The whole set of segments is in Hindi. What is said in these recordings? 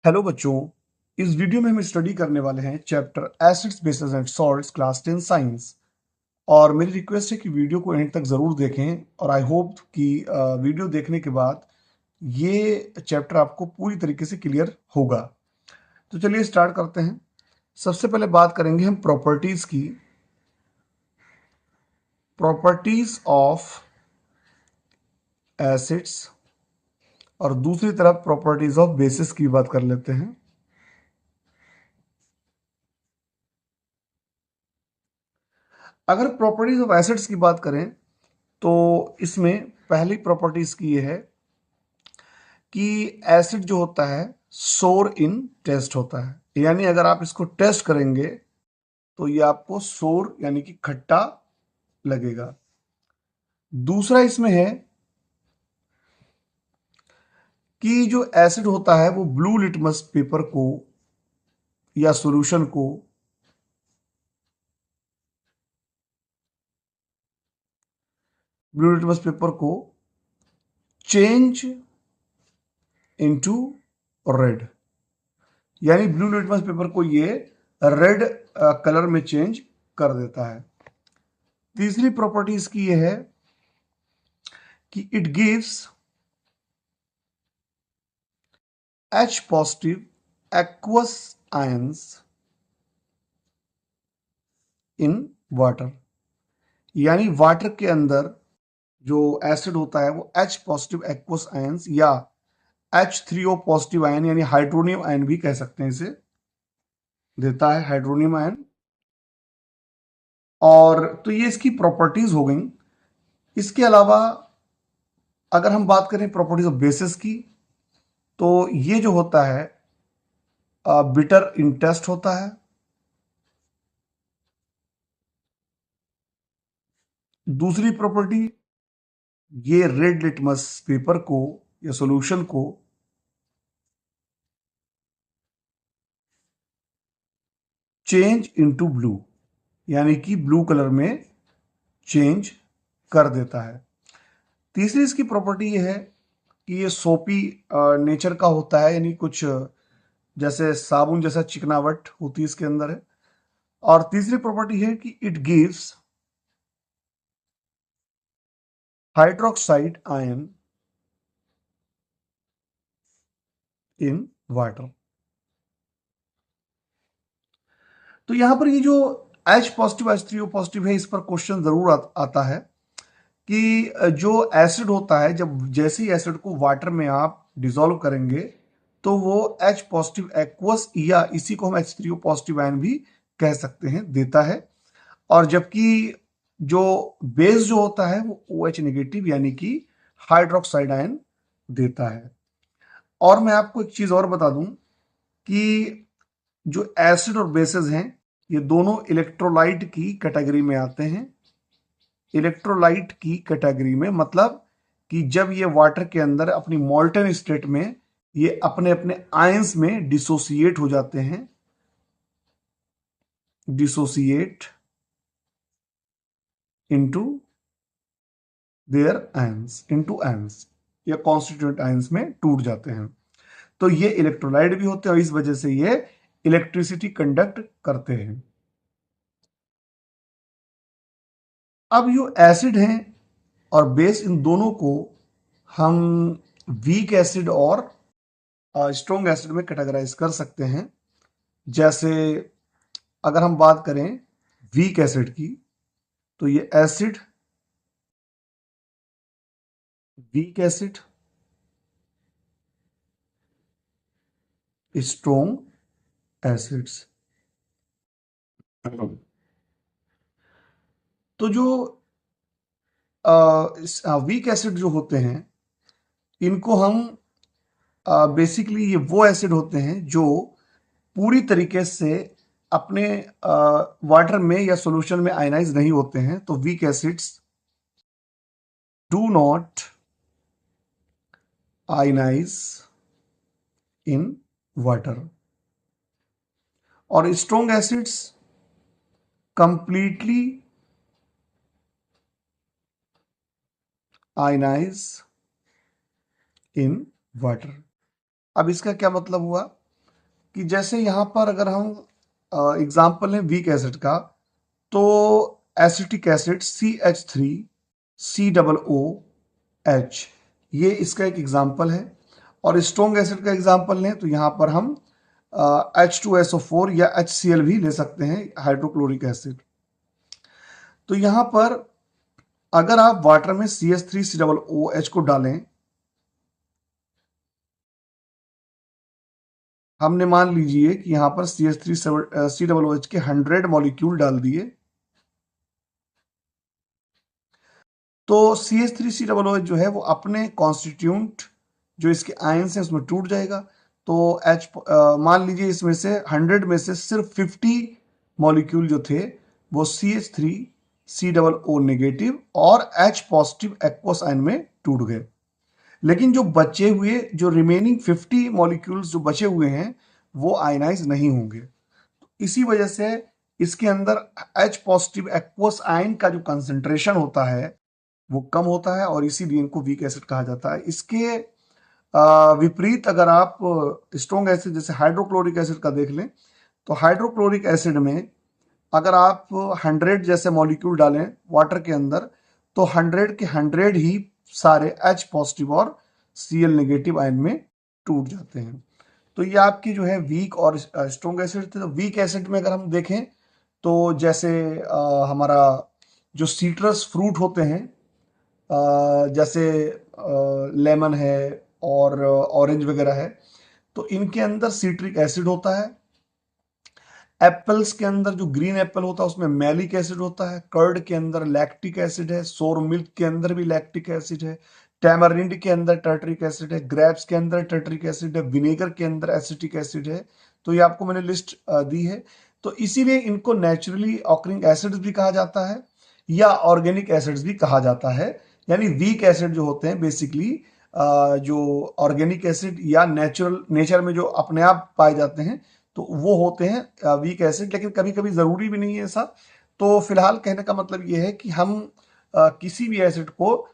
हेलो बच्चों। इस वीडियो में हम स्टडी करने वाले हैं chapter acids bases and salts class 10 science. और मेरी रिक्वेस्ट है कि वीडियो को एंड तक ज़रूर देखें और आई होप कि वीडियो देखने के बाद ये चैप्टर आपको पूरी तरीके से क्लियर होगा। तो चलिए स्टार्ट करते हैं। सबसे पहले बात करेंगे हम प्रॉपर्टीज़ की। प्रॉपर्टीज़ ऑफ एसिड्स और दूसरी तरफ प्रॉपर्टीज़ ऑफ बेसिस की बात कर लेते हैं। अगर प्रॉपर्टीज ऑफ एसिड्स की बात करें तो इसमें पहली प्रॉपर्टीज की ये है कि एसिड जो होता है सोर इन टेस्ट होता है, यानी अगर आप इसको टेस्ट करेंगे तो ये आपको सोर यानी कि खट्टा लगेगा। दूसरा इसमें है कि जो एसिड होता है वो ब्लू लिटमस पेपर को या सॉल्यूशन को चेंज इनटू रेड, यानी ब्लू लिटमस पेपर को ये रेड कलर में चेंज कर देता है। तीसरी प्रॉपर्टी इसकी ये है कि it gives H positive aqueous ions in water, यानी वाटर के अंदर जो एसिड होता है वो H पॉजिटिव एक्वस आयंस या H3O पॉजिटिव आयन यानी हाइड्रोनियम आयन भी कह सकते हैं, इसे देता है हाइड्रोनियम आयन। और तो ये इसकी प्रॉपर्टीज हो गई। इसके अलावा अगर हम बात करें प्रॉपर्टीज ऑफ बेसिस की तो ये जो होता है बिटर इन टेस्ट होता है। दूसरी प्रॉपर्टी, ये रेड लिटमस पेपर को या सॉल्यूशन को चेंज इनटू ब्लू, यानी कि ब्लू कलर में चेंज कर देता है। तीसरी इसकी प्रॉपर्टी ये है कि ये सोपी नेचर का होता है, यानी कुछ जैसे साबुन जैसा चिकनावट होती है इसके अंदर है। और तीसरी प्रॉपर्टी है कि it gives hydroxide ion in water. तो यहां पर ये जो H पॉजिटिव H3O पॉजिटिव है, इस पर क्वेश्चन जरूर आता है कि जो एसिड होता है जब जैसे ही एसिड को वाटर में आप डिसॉल्व करेंगे तो वो H पॉजिटिव एक्वस या इसी को हम H3O पॉजिटिव आयन भी कह सकते हैं देता है। और जबकि जो बेस जो होता है वो OH नेगेटिव यानी कि हाइड्रोक्साइड आयन देता है। और मैं आपको एक चीज और बता दूं कि जो एसिड और बेसेस हैं ये दोनों इलेक्ट्रोलाइट की कैटेगरी में आते हैं। इलेक्ट्रोलाइट की कैटेगरी में मतलब कि जब ये वाटर के अंदर अपनी मोल्टन स्टेट में ये अपने अपने आयंस में डिसोसिएट हो जाते हैं, dissociate into their ions, into ions या कॉन्स्टिट्यूएंट आयंस में टूट जाते हैं। तो ये इलेक्ट्रोलाइट भी होते हैं और इस वजह से ये इलेक्ट्रिसिटी कंडक्ट करते हैं। अब जो एसिड हैं और बेस, इन दोनों को हम वीक एसिड और स्ट्रॉन्ग एसिड में कैटेगराइज कर सकते हैं। जैसे अगर हम बात करें वीक एसिड की तो ये acid, weak acid, strong acids. तो जो वीक एसिड जो होते हैं इनको हम बेसिकली ये वो एसिड होते हैं जो पूरी तरीके से अपने वाटर में या सॉल्यूशन में आयनाइज नहीं होते हैं। तो weak acids do not ionise in water और strong acids completely ionise in water. अब इसका क्या मतलब हुआ कि जैसे यहाँ पर अगर हम एग्जाम्पल लें वीक एसिड का, तो एसिटिक एसिड CH3COOH, ये इसका एक एग्जाम्पल है। और स्ट्रॉन्ग एसिड का एग्जाम्पल लें तो यहाँ पर हम H2SO4 या HCl भी ले सकते हैं, हाइड्रोक्लोरिक एसिड। तो यहाँ पर अगर आप वाटर में CH3COOH को डालें, हमने मान लीजिए कि यहां पर CH3COOH के 100 मॉलिक्यूल डाल दिए, तो CH3COOH जो है वो अपने कॉन्स्टिट्यूंट जो इसके आयंस है उसमें टूट जाएगा। तो मान लीजिए इसमें से 100 में से सिर्फ 50 मॉलिक्यूल जो थे वो CH3COO नेगेटिव और H पॉजिटिव एक्वस आयन में टूट गए। लेकिन जो बचे हुए जो रिमेनिंग 50 मॉलिक्यूल्स जो बचे हुए हैं वो आयनाइज नहीं होंगे। इसी वजह से इसके अंदर H पॉजिटिव एक्वस आयन का जो कंसेंट्रेशन होता है वो कम होता है, और इसीलिए इनको वीक एसिड कहा जाता है। इसके विपरीत अगर आप स्ट्रॉन्ग एसिड जैसे हाइड्रोक्लोरिक एसिड का देख लें, तो हाइड्रोक्लोरिक एसिड में अगर आप 100 जैसे मॉलिक्यूल डालें वाटर के अंदर, तो 100 के 100 ही सारे H पॉजिटिव और Cl नेगेटिव आयन में टूट जाते हैं। तो ये आपकी जो है वीक और स्ट्रॉन्ग एसिड थे। तो वीक एसिड में अगर हम देखें तो जैसे हमारा जो सीट्रस फ्रूट होते हैं, जैसे लेमन है और ऑरेंज वगैरह है, तो इनके अंदर सिट्रिक एसिड होता है। एप्पल्स के अंदर जो ग्रीन एप्पल होता है उसमें मैलिक एसिड होता है। कर्ड के अंदर लैक्टिक एसिड है। सोर मिल्क के अंदर भी लैक्टिक एसिड है। टैमरिंड के अंदर टर्टरिक एसिड है। ग्रेप्स के अंदर टर्टरिक एसिड है। विनेगर के अंदर एसिटिक एसिड है। तो ये आपको मैंने लिस्ट दी है। तो इसीलिए इनको नेचुरली ऑकरिंग एसिड्स भी कहा जाता है या ऑर्गेनिक एसिड्स भी कहा जाता है। यानी वीक एसिड जो होते हैं बेसिकली जो ऑर्गेनिक एसिड या नेचर में जो अपने आप पाए जाते हैं तो वो होते हैं वीक एसिड। लेकिन कभी कभी जरूरी भी नहीं है ऐसा। तो फिलहाल कहने का मतलब ये है कि हम किसी भी एसिड को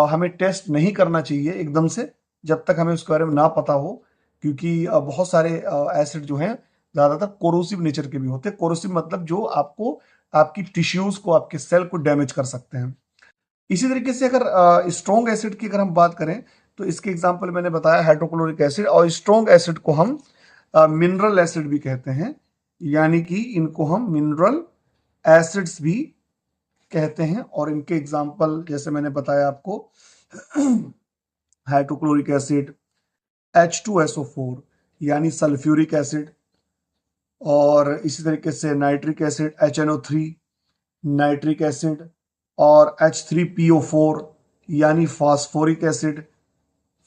हमें टेस्ट नहीं करना चाहिए एकदम से, जब तक हमें उसके बारे में ना पता हो, क्योंकि बहुत सारे एसिड जो हैं ज्यादातर कोरोसिव नेचर के भी होते हैं। कोरोसिव मतलब जो आपको आपकी टिश्यूज को, आपके सेल को डैमेज कर सकते हैं। इसी तरीके से अगर स्ट्रॉन्ग एसिड की अगर हम बात करें, तो इसके एग्जांपल मैंने बताया हाइड्रोक्लोरिक एसिड। और स्ट्रॉन्ग एसिड को हम मिनरल एसिड भी कहते हैं, यानी कि इनको हम मिनरल एसिड्स भी कहते हैं। और इनके एग्जांपल जैसे मैंने बताया आपको, हाइड्रोक्लोरिक एसिड, H2SO4 यानी सल्फ्यूरिक एसिड, और इसी तरीके से nitric acid HNO3, nitric acid, और H3PO4 यानी फास्फोरिक एसिड,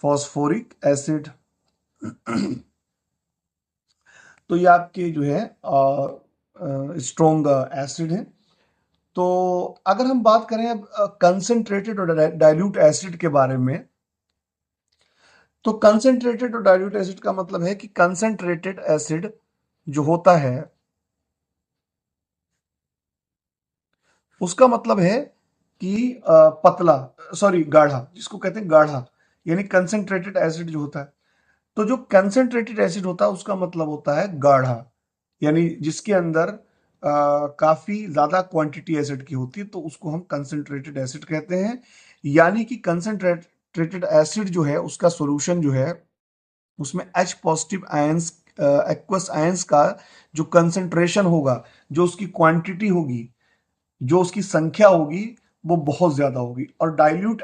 फास्फोरिक एसिड। तो ये आपके जो है स्ट्रॉन्ग एसिड है। तो अगर हम बात करें कंसंट्रेटेड और डाइल्यूट एसिड के बारे में, तो कंसंट्रेटेड और डाइल्यूट एसिड का मतलब है कि कंसंट्रेटेड एसिड जो होता है उसका मतलब है कि पतला, सॉरी गाढ़ा, जिसको कहते हैं गाढ़ा, यानी कंसंट्रेटेड एसिड जो होता है। तो जो कंसंट्रेटेड एसिड होता है उसका मतलब होता है गाढ़ा, यानी जिसके अंदर काफी ज्यादा क्वांटिटी एसिड की होती है, तो उसको हम कंसंट्रेटेड एसिड कहते हैं। यानी कि कंसंट्रेटेड एसिड जो है उसका सॉल्यूशन जो है उसमें H positive ions, aqueous ions का जो कंसंट्रेशन होगा, जो उसकी क्वांटिटी होगी, जो उसकी संख्या होगी, वो बहुत ज्यादा होगी। और डाइल्यूट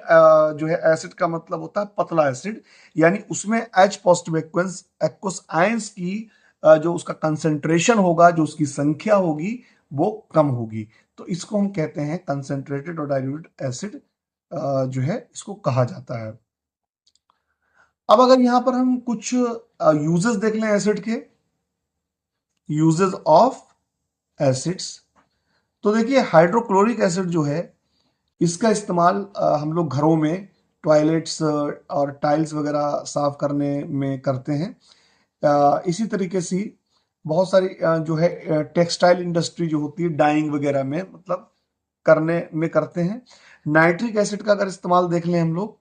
जो है एसिड का मतलब होता है पतला एसिड, यानी उसमें H पॉजिटिव एक्वस आयंस की जो उसका कंसंट्रेशन होगा, जो उसकी संख्या होगी, वो कम होगी। तो इसको हम कहते हैं कंसंट्रेटेड और डाइल्यूट एसिड जो है इसको कहा जाता है। अब अगर यहां पर हम कुछ यूजेस देख लें एसिड के, यूजेस ऑफ एसिड्स, तो देखिए हाइड्रोक्लोरिक एसिड जो है इसका इस्तेमाल हम लोग घरों में टॉयलेट्स और टाइल्स वगैरह साफ करने में करते हैं। इसी तरीके से बहुत सारी जो है टेक्सटाइल इंडस्ट्री जो होती है डाइंग वगैरह में मतलब करने में करते हैं। नाइट्रिक एसिड का अगर इस्तेमाल देख लें हम लोग,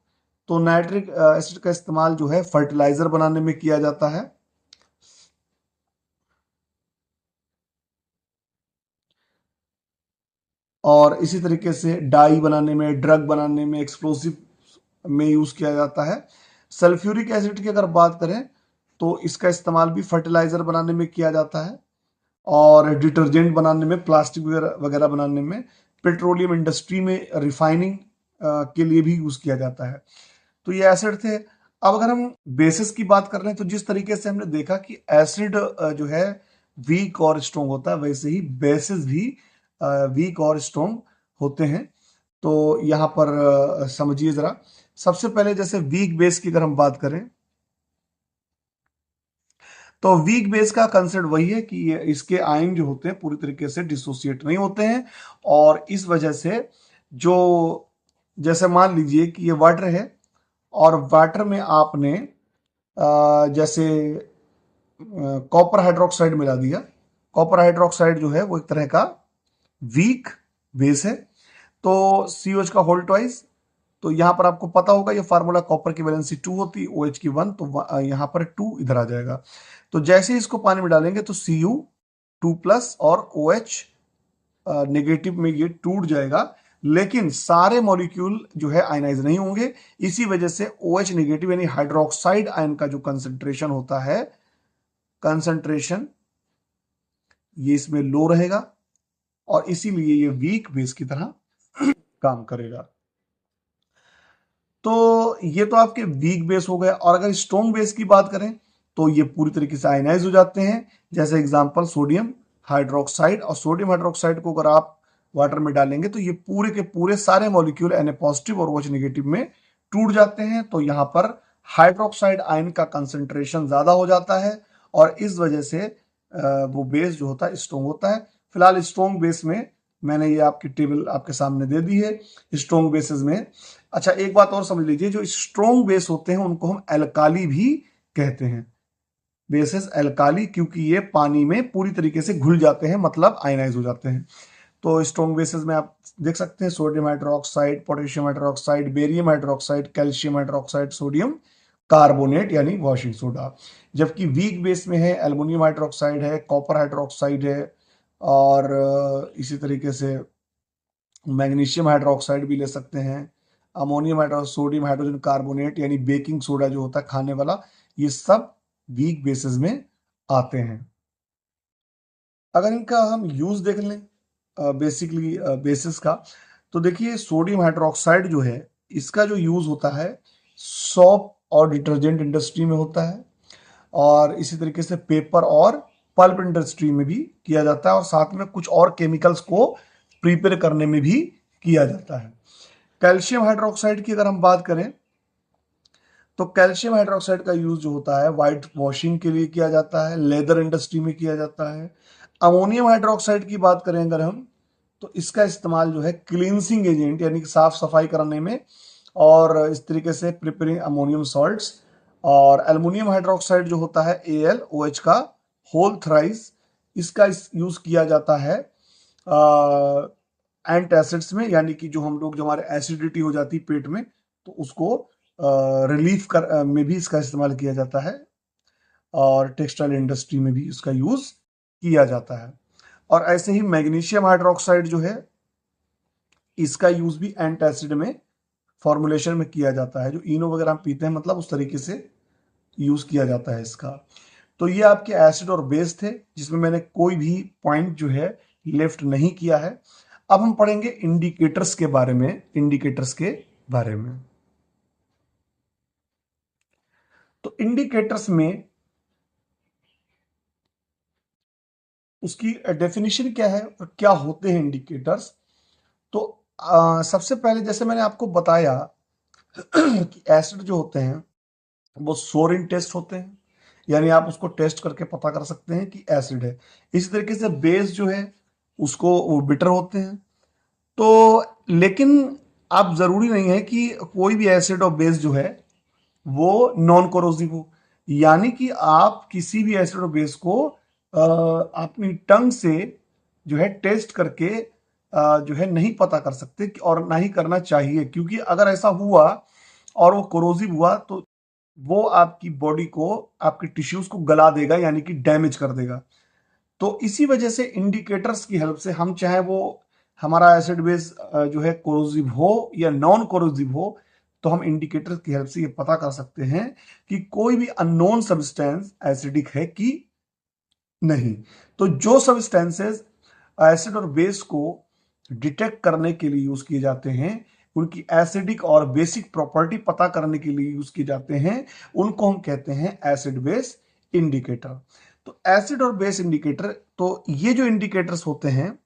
तो नाइट्रिक एसिड का इस्तेमाल जो है फर्टिलाइजर बनाने में किया जाता है। और इसी तरीके से डाई बनाने में, ड्रग बनाने में, एक्सप्लोसिव में यूज किया जाता है। सल्फ्यूरिक एसिड की अगर बात करें तो इसका इस्तेमाल भी फर्टिलाइजर बनाने में किया जाता है, और डिटर्जेंट बनाने में, प्लास्टिक वगैरह वगैरह बनाने में, पेट्रोलियम इंडस्ट्री में रिफाइनिंग के लिए भी यूज किया जाता है। तो ये एसिड थे। अब अगर हम बेसिस की बात कर रहे हैं तो जिस तरीके से हमने देखा कि एसिड जो है वीक और स्ट्रॉन्ग होता है, वैसे ही बेसिस भी वीक और स्ट्रॉन्ग होते हैं। तो यहां पर समझिए जरा। सबसे पहले जैसे वीक बेस की अगर हम बात करें तो वीक बेस का कंसेप्ट वही है कि ये इसके आयन जो होते हैं पूरी तरीके से डिसोसिएट नहीं होते हैं, और इस वजह से जो, जैसे मान लीजिए कि ये वाटर है और वाटर में आपने जैसे कॉपर हाइड्रोक्साइड मिला दिया। कॉपर हाइड्रोक्साइड जो है वो एक तरह का वीक बेस है। तो COH का होल ट्वाइस, तो यहां पर आपको पता होगा ये फार्मूला, कॉपर की वैलेंसी 2 होती, OH की 1, तो यहां पर 2 इधर आ जाएगा। तो जैसे ही इसको पानी में डालेंगे तो Cu2+ और OH नेगेटिव में ये टूट जाएगा, लेकिन सारे मॉलिक्यूल जो है आयनाइज नहीं होंगे। इसी वजह से OH नेगेटिव यानी हाइड्रोक्साइड आयन का जो कंसेंट्रेशन होता है, कंसेंट्रेशन ये इसमें लो रहेगा, और इसीलिए ये वीक बेस की तरह काम करेगा। तो ये तो आपके वीक बेस हो गए। और अगर स्ट्रॉन्ग बेस की बात करें तो ये पूरी तरीके से आयनाइज हो जाते हैं। जैसे एग्जांपल सोडियम हाइड्रोक्साइड, और सोडियम हाइड्रोक्साइड को अगर आप वाटर में डालेंगे तो ये पूरे के पूरे सारे मॉलिक्यूल Na+ और OH नेगेटिव में टूट जाते हैं। तो यहां पर हाइड्रोक्साइड आयन का कंसेंट्रेशन ज्यादा हो जाता है, और इस वजह से वो बेस जो होता है स्ट्रॉन्ग होता है। फिलहाल स्ट्रॉन्ग बेस में मैंने ये आपकी टेबल आपके सामने दे दी है स्ट्रॉन्ग बेसिस में। अच्छा, एक बात और समझ लीजिए, जो स्ट्रॉन्ग बेस होते हैं उनको हम एल्काली भी कहते हैं। बेसिस एल्काली, क्योंकि ये पानी में पूरी तरीके से घुल जाते हैं, मतलब आयनाइज हो जाते हैं। तो स्ट्रॉन्ग बेसिस में आप देख सकते हैं sodium hydroxide, potassium hydroxide, barium hydroxide, calcium hydroxide, sodium carbonate यानी वॉशिंग सोडा। जबकि वीक बेस में है एल्युमिनियम हाइड्रोक्साइड है, कॉपर हाइड्रोक्साइड है, और इसी तरीके से मैग्नीशियम हाइड्रोक्साइड भी ले सकते हैं, ammonium hydro, sodium hydrogen carbonate यानी बेकिंग सोडा जो होता है खाने वाला, ये सब वीक बेसिस में आते हैं। अगर इनका हम यूज देख लें बेसिकली बेसिस का, तो देखिए सोडियम हाइड्रोक्साइड जो है इसका जो यूज होता है सोप और डिटर्जेंट इंडस्ट्री में होता है, और इसी तरीके से पेपर और पल्प इंडस्ट्री में भी किया जाता है, और साथ में कुछ और केमिकल्स को प्रिपेयर करने में भी किया जाता है। कैल्शियम हाइड्रोक्साइड की अगर हम बात करें तो कैल्शियम हाइड्रोक्साइड का यूज जो होता है व्हाइट वॉशिंग के लिए किया जाता है, लेदर इंडस्ट्री में किया जाता है। अमोनियम हाइड्रोक्साइड की बात करें अगर हम, तो इसका इस्तेमाल जो है क्लींसिंग एजेंट यानी कि साफ सफाई करने में, और इस तरीके से प्रिपेयरिंग अमोनियम सॉल्ट्स। और एल्युमिनियम हाइड्रोक्साइड जो होता है AlOH का होल थ्राइस, इसका यूज किया जाता है एंटासिड्स में, यानी कि जो हम लोग, जो हमारे एसिडिटी हो जाती है पेट में, तो उसको रिलीफ कर में भी इसका इस्तेमाल किया जाता है, और टेक्सटाइल इंडस्ट्री में भी इसका यूज किया जाता है। और ऐसे ही मैग्नीशियम हाइड्रोक्साइड जो है इसका यूज भी एंटासिड में फॉर्मुलेशन में किया जाता है, जो इनो वगैरह हम पीते हैं, मतलब उस तरीके से यूज किया जाता है इसका। तो ये आपके एसिड और बेस थे, जिसमें मैंने कोई भी पॉइंट जो है लेफ्ट नहीं किया है। अब हम पढ़ेंगे इंडिकेटर्स के बारे में, इंडिकेटर्स के बारे में। तो इंडिकेटर्स में उसकी डेफिनेशन क्या है और क्या होते हैं इंडिकेटर्स। तो सबसे पहले जैसे मैंने आपको बताया कि एसिड जो होते हैं वो सोरिन टेस्ट होते हैं, यानी आप उसको टेस्ट करके पता कर सकते हैं कि एसिड है। इसी तरीके से बेस जो है उसको वो बिटर होते हैं। तो लेकिन आप जरूरी नहीं है कि कोई भी एसिड और बेस जो है वो नॉन कोरोसिव हो, यानी कि आप किसी भी एसिड और बेस को अपनी टंग से जो है टेस्ट करके जो है नहीं पता कर सकते, और ना ही करना चाहिए, क्योंकि अगर ऐसा हुआ और वो कोरोसिव हुआ तो वो आपकी बॉडी को, आपके टिश्यूज को गला देगा, यानी कि डैमेज कर देगा। तो इसी वजह से इंडिकेटर्स की हेल्प से हम चाहे वो हमारा एसिड बेस जो है कोरोसिव हो या नॉन कोरोसिव हो, तो हम इंडिकेटर की हेल्प से ये पता कर सकते हैं कि कोई भी अननोन सब्सटेंस एसिडिक है कि नहीं। तो जो सब्सटेंसेस एसिड और बेस को डिटेक्ट करने के लिए यूज किए जाते हैं, उनकी एसिडिक और बेसिक प्रॉपर्टी पता करने के लिए यूज किए जाते हैं, उनको हम कहते हैं एसिड बेस इंडिकेटर। तो एसिड और बेस इंडिकेटर, तो ये जो इंडिकेटर्स होते हैं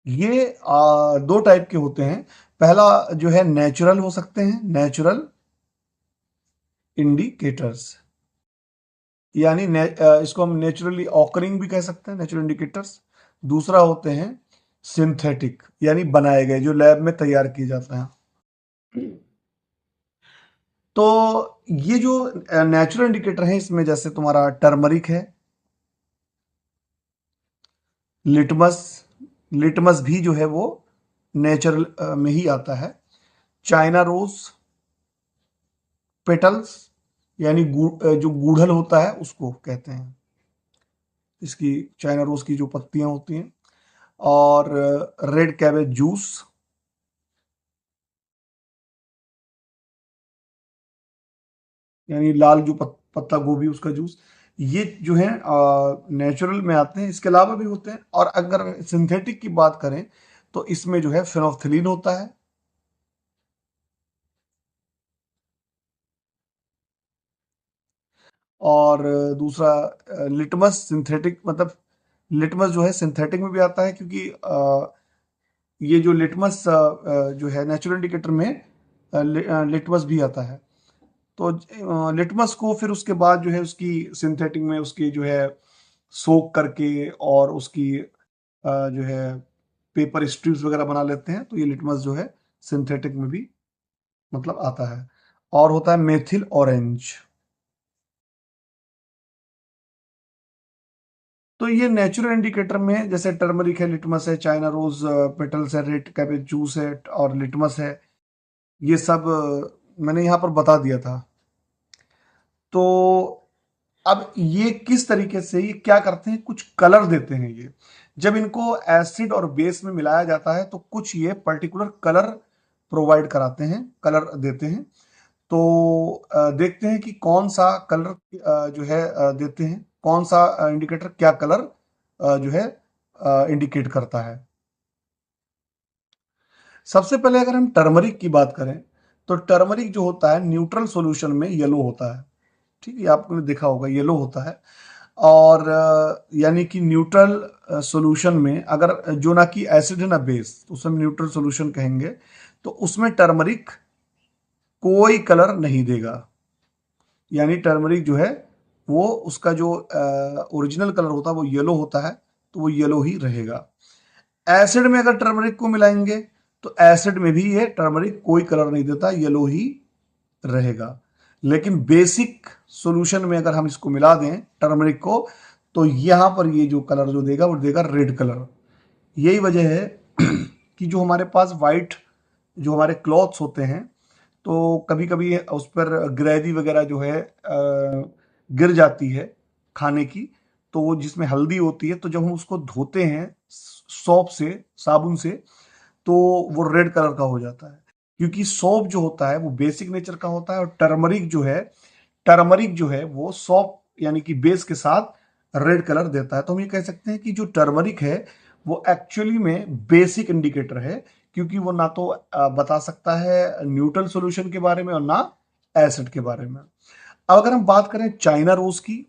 ये दो टाइप के होते हैं। पहला जो है नेचुरल हो सकते हैं, नेचुरल इंडिकेटर्स, यानी इसको हम नेचुरली ऑकरिंग भी कह सकते हैं, नेचुरल इंडिकेटर्स। दूसरा होते हैं सिंथेटिक, यानी बनाए गए, जो लैब में तैयार किए जाते हैं। तो ये जो नेचुरल इंडिकेटर है, इसमें जैसे तुम्हारा टर्मरिक है, लिटमस, लिटमस भी जो है वो नेचुरल में ही आता है। चाइना रोज पेटल्स, यानी जो गूढ़ल होता है उसको कहते हैं, इसकी चाइना रोज की जो पत्तियां होती हैं। और रेड कैबेज जूस, यानी लाल जो पत्ता गोभी उसका जूस, ये जो है नेचुरल में आते हैं। इसके अलावा भी होते हैं। और अगर सिंथेटिक की बात करें तो इसमें जो है फेनोल्फथालीन होता है, और दूसरा लिटमस सिंथेटिक, मतलब लिटमस जो है सिंथेटिक में भी आता है, क्योंकि ये जो लिटमस जो है नेचुरल इंडिकेटर में लिटमस भी आता है। तो लिटमस को फिर उसके बाद जो है उसकी सिंथेटिक में उसकी जो है सोक करके और उसकी जो है पेपर स्ट्रिप्स वगैरह बना लेते हैं, तो ये लिटमस जो है सिंथेटिक में भी मतलब आता है। और होता है मेथिल ऑरेंज। तो ये नेचुरल इंडिकेटर में जैसे टर्मरिक है, लिटमस है, चाइना रोज पेटल्स है, रेड कैबेज जूस है और लिटमस है, ये सब मैंने यहाँ पर बता दिया था। तो अब ये किस तरीके से ये क्या करते हैं, कुछ कलर देते हैं ये। जब इनको एसिड और बेस में मिलाया जाता है तो कुछ ये पर्टिकुलर कलर प्रोवाइड कराते हैं, कलर देते हैं। तो देखते हैं कि कौन सा कलर जो है देते हैं, कौन सा इंडिकेटर क्या कलर जो है इंडिकेट करता है। सबसे पहले अगर हम टर्मरिक की बात करें तो टर्मरिक जो होता है न्यूट्रल सॉल्यूशन में येलो होता है। ठीक है, आपने देखा होगा येलो होता है। और यानी कि न्यूट्रल सॉल्यूशन में, अगर जो ना कि एसिड है ना बेस, तो उसे हम न्यूट्रल सॉल्यूशन कहेंगे, तो उसमें टर्मरिक कोई कलर नहीं देगा। यानी टर्मरिक जो है वो उसका जो ओरिजिनल कलर होता है वो येलो होता है, तो वो येलो ही रहेगा। एसिड में अगर टर्मरिक को मिलाएंगे तो एसिड में भी ये टर्मरिक कोई कलर नहीं देता, येलो ही रहेगा। लेकिन बेसिक सॉल्यूशन में अगर हम इसको मिला दें टर्मरिक को, तो यहां पर ये जो कलर जो देगा वो देगा रेड कलर। यही वजह है कि जो हमारे पास वाइट जो हमारे क्लॉथ्स होते हैं, तो कभी कभी उस पर ग्रेवी वगैरह जो है गिर जाती है खाने की, तो वो जिसमें हल्दी होती है, तो जब हम उसको धोते हैं सौंफ से, साबुन से, तो वो रेड कलर का हो जाता है। क्योंकि सौंफ जो होता है वो बेसिक नेचर का होता है, और टर्मरिक जो है वो सौंफ यानी कि बेस के साथ रेड कलर देता है। तो हम ये कह सकते हैं कि जो टर्मरिक है वो एक्चुअली में बेसिक इंडिकेटर है, क्योंकि वो ना तो बता सकता है न्यूट्रल सॉल्यूशन के बारे में और ना एसिड के बारे में। अब अगर हम बात करें चाइना रोज की,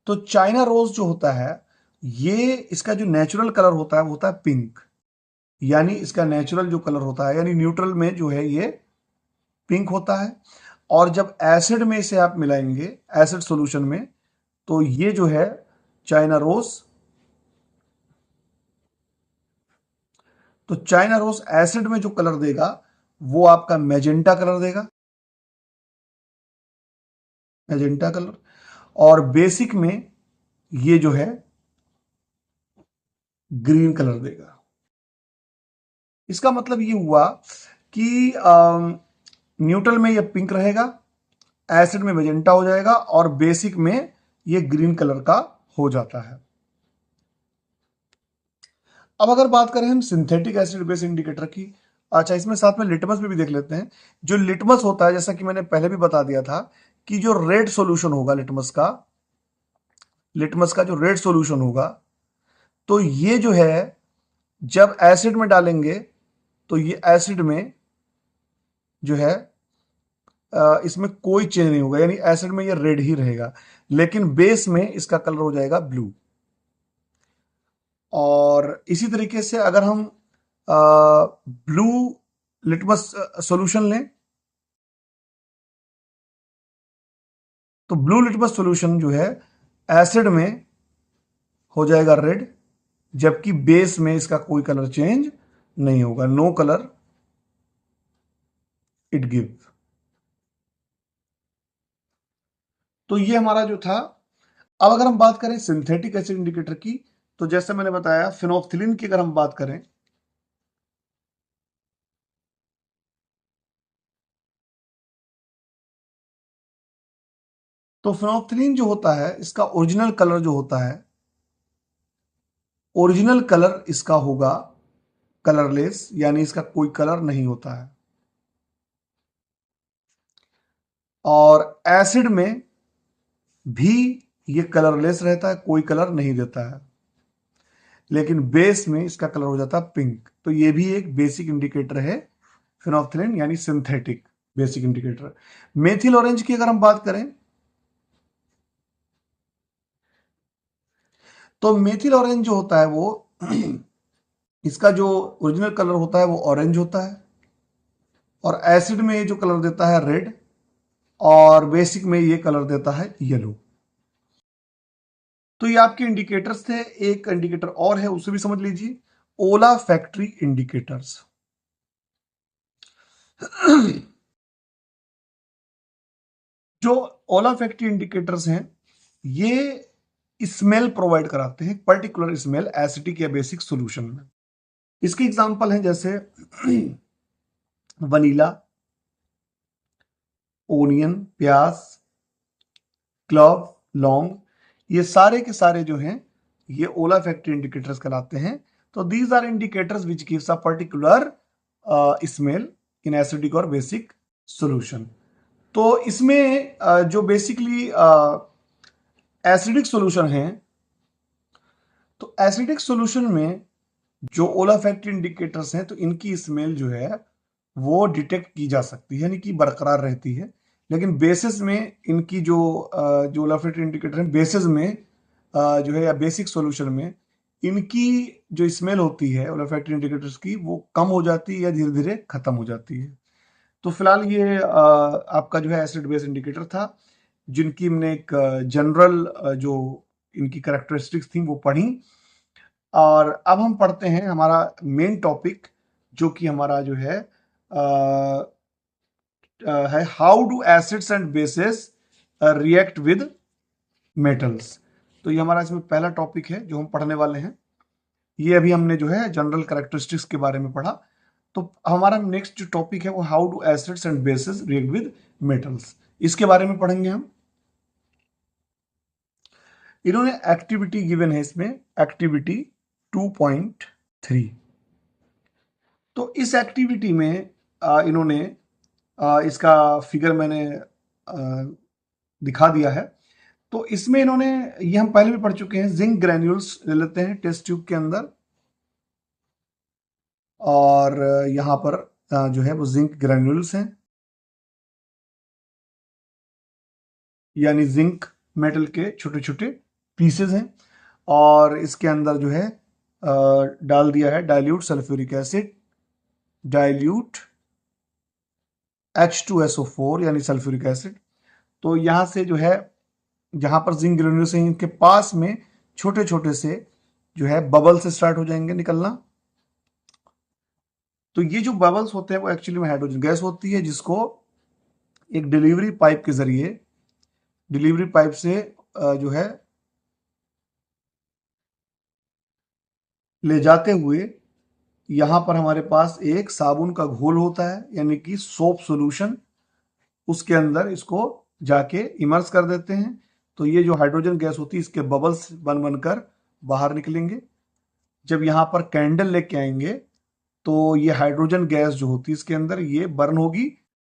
तो चाइना रोज जो होता है, ये इसका जो नेचुरल कलर होता है वो होता है पिंक। यानी इसका नेचुरल जो कलर होता है, यानी न्यूट्रल में जो है ये पिंक होता है। और जब एसिड में इसे आप मिलाएंगे, एसिड सॉल्यूशन में, तो ये जो है चाइना रोज, तो चाइना रोज एसिड में जो कलर देगा वो आपका मैजेंटा कलर देगा, मैजेंटा कलर। और बेसिक में ये जो है ग्रीन कलर देगा। इसका मतलब ये हुआ कि न्यूट्रल में ये पिंक रहेगा, एसिड में मैजेंटा हो जाएगा, और बेसिक में ये ग्रीन कलर का हो जाता है। अब अगर बात करें हम सिंथेटिक एसिड बेस इंडिकेटर की, अच्छा इसमें साथ में लिटमस भी देख लेते हैं। जो लिटमस होता है, जैसा कि मैंने पहले भी बता दिया था कि जो रेड सॉल्यूशन होगा लिटमस का जो रेड सॉल्यूशन होगा, तो ये जो है जब एसिड में डालेंगे तो ये एसिड में जो है इसमें कोई चेंज नहीं होगा, यानी एसिड में ये रेड ही रहेगा, लेकिन बेस में इसका कलर हो जाएगा ब्लू। और इसी तरीके से अगर हम ब्लू लिटमस सॉल्यूशन लें, तो ब्लू लिटमस सॉल्यूशन जो है एसिड में हो जाएगा रेड, जबकि बेस में इसका कोई कलर चेंज नहीं होगा, नो कलर इट गिव। तो ये हमारा जो था। अब अगर हम बात करें सिंथेटिक एसिड इंडिकेटर की, तो जैसे मैंने बताया फिनोल्फ्थालीन की अगर हम बात करें, तो फिनोल्फ्थालीन जो होता है इसका ओरिजिनल कलर जो होता है, ओरिजिनल कलर इसका होगा कलरलेस, यानी इसका कोई कलर नहीं होता है। और एसिड में भी ये कलरलेस रहता है, कोई कलर नहीं देता है, लेकिन बेस में इसका कलर हो जाता है पिंक। तो ये भी एक बेसिक इंडिकेटर है फिनोल्फ्थालीन, यानी synthetic basic indicator. Methyl orange की अगर हम बात करें, तो मेथिल ऑरेंज जो होता है वो इसका जो ओरिजिनल कलर होता है वो ऑरेंज होता है, और एसिड में ये जो कलर देता है रेड, और बेसिक में ये कलर देता है येलो। तो ये आपके इंडिकेटर्स थे। एक इंडिकेटर और है, उसे भी समझ लीजिए, ओला फैक्ट्री इंडिकेटर्स। जो ओला फैक्ट्री इंडिकेटर्स हैं, ये स्मेल प्रोवाइड कराते हैं, पर्टिकुलर स्मेल एसिटिक या बेसिक सॉल्यूशन में। इसके एग्जांपल हैं जैसे वनीला, ओनियन प्याज, क्लव, लौंग, ये सारे के सारे जो हैं ये ओला फैक्ट्री इंडिकेटर्स कहलाते हैं। तो these are indicators which gives a particular smell in acidic और बेसिक सॉल्यूशन। तो इसमें जो बेसिकली एसिडिक सॉल्यूशन है, तो एसिडिक सॉल्यूशन में जो ओला फैक्ट्री इंडिकेटर्स हैं, तो इनकी स्मेल जो है वो डिटेक्ट की जा सकती है, यानी कि बरकरार रहती है। लेकिन बेसिस में इनकी जो ओला फैक्ट्री इंडिकेटर है, बेसिस में जो है या बेसिक सॉल्यूशन में इनकी जो स्मेल होती है ओला फैक्ट्री इंडिकेटर्स की, वो कम हो जाती है या धीरे धीरे खत्म हो जाती है। तो फिलहाल ये आपका जो है एसिड बेस इंडिकेटर था, जिनकी हमने एक जनरल जो इनकी करेक्टरिस्टिक्स थी वो पढ़ी। और अब हम पढ़ते हैं हमारा मेन टॉपिक, जो कि हमारा जो है how do acids and bases react with metals. तो ये हमारा इसमें पहला टॉपिक है जो हम पढ़ने वाले हैं। ये अभी हमने जो है जनरल कैरेक्टरिस्टिक्स के बारे में पढ़ा। तो हमारा नेक्स्ट जो टॉपिक है वो how do acids and bases react with metals, इसके बारे में पढ़ेंगे हम। इन्होंने एक्टिविटी गिवन है इसमें, एक्टिविटी 2.3। तो इस एक्टिविटी में इन्होंने इसका फिगर मैंने दिखा दिया है। तो इसमें इन्होंने, ये हम पहले भी पढ़ चुके हैं, जिंक ग्रैन्यूल्स ले लेते हैं टेस्ट ट्यूब के अंदर, और यहां पर जो है वो जिंक ग्रैन्यूल्स हैं, यानी जिंक मेटल के छोटे छोटे पीसेस हैं। और इसके अंदर जो है डाल दिया है dilute sulphuric acid, dilute H2SO4 यानी सल्फ्यूरिक एसिड। तो यहां से जो है, जहां पर जिंक ग्रेन्यूल्स हैं, इनके पास में छोटे छोटे से जो है बबल से स्टार्ट हो जाएंगे निकलना। तो ये जो बबल्स होते हैं वो एक्चुअली में हाइड्रोजन गैस होती है, जिसको एक डिलीवरी पाइप के जरिए, डिलीवरी पाइप से जो है ले जाते हुए यहां पर हमारे पास एक साबुन का घोल होता है, यानी कि सोप सॉल्यूशन, उसके अंदर इसको जाके इमर्स कर देते हैं। तो ये जो हाइड्रोजन गैस होती है इसके बबल्स बन बनकर बाहर निकलेंगे। जब यहाँ पर कैंडल लेके आएंगे तो ये हाइड्रोजन गैस जो होती है इसके अंदर ये बर्न होगी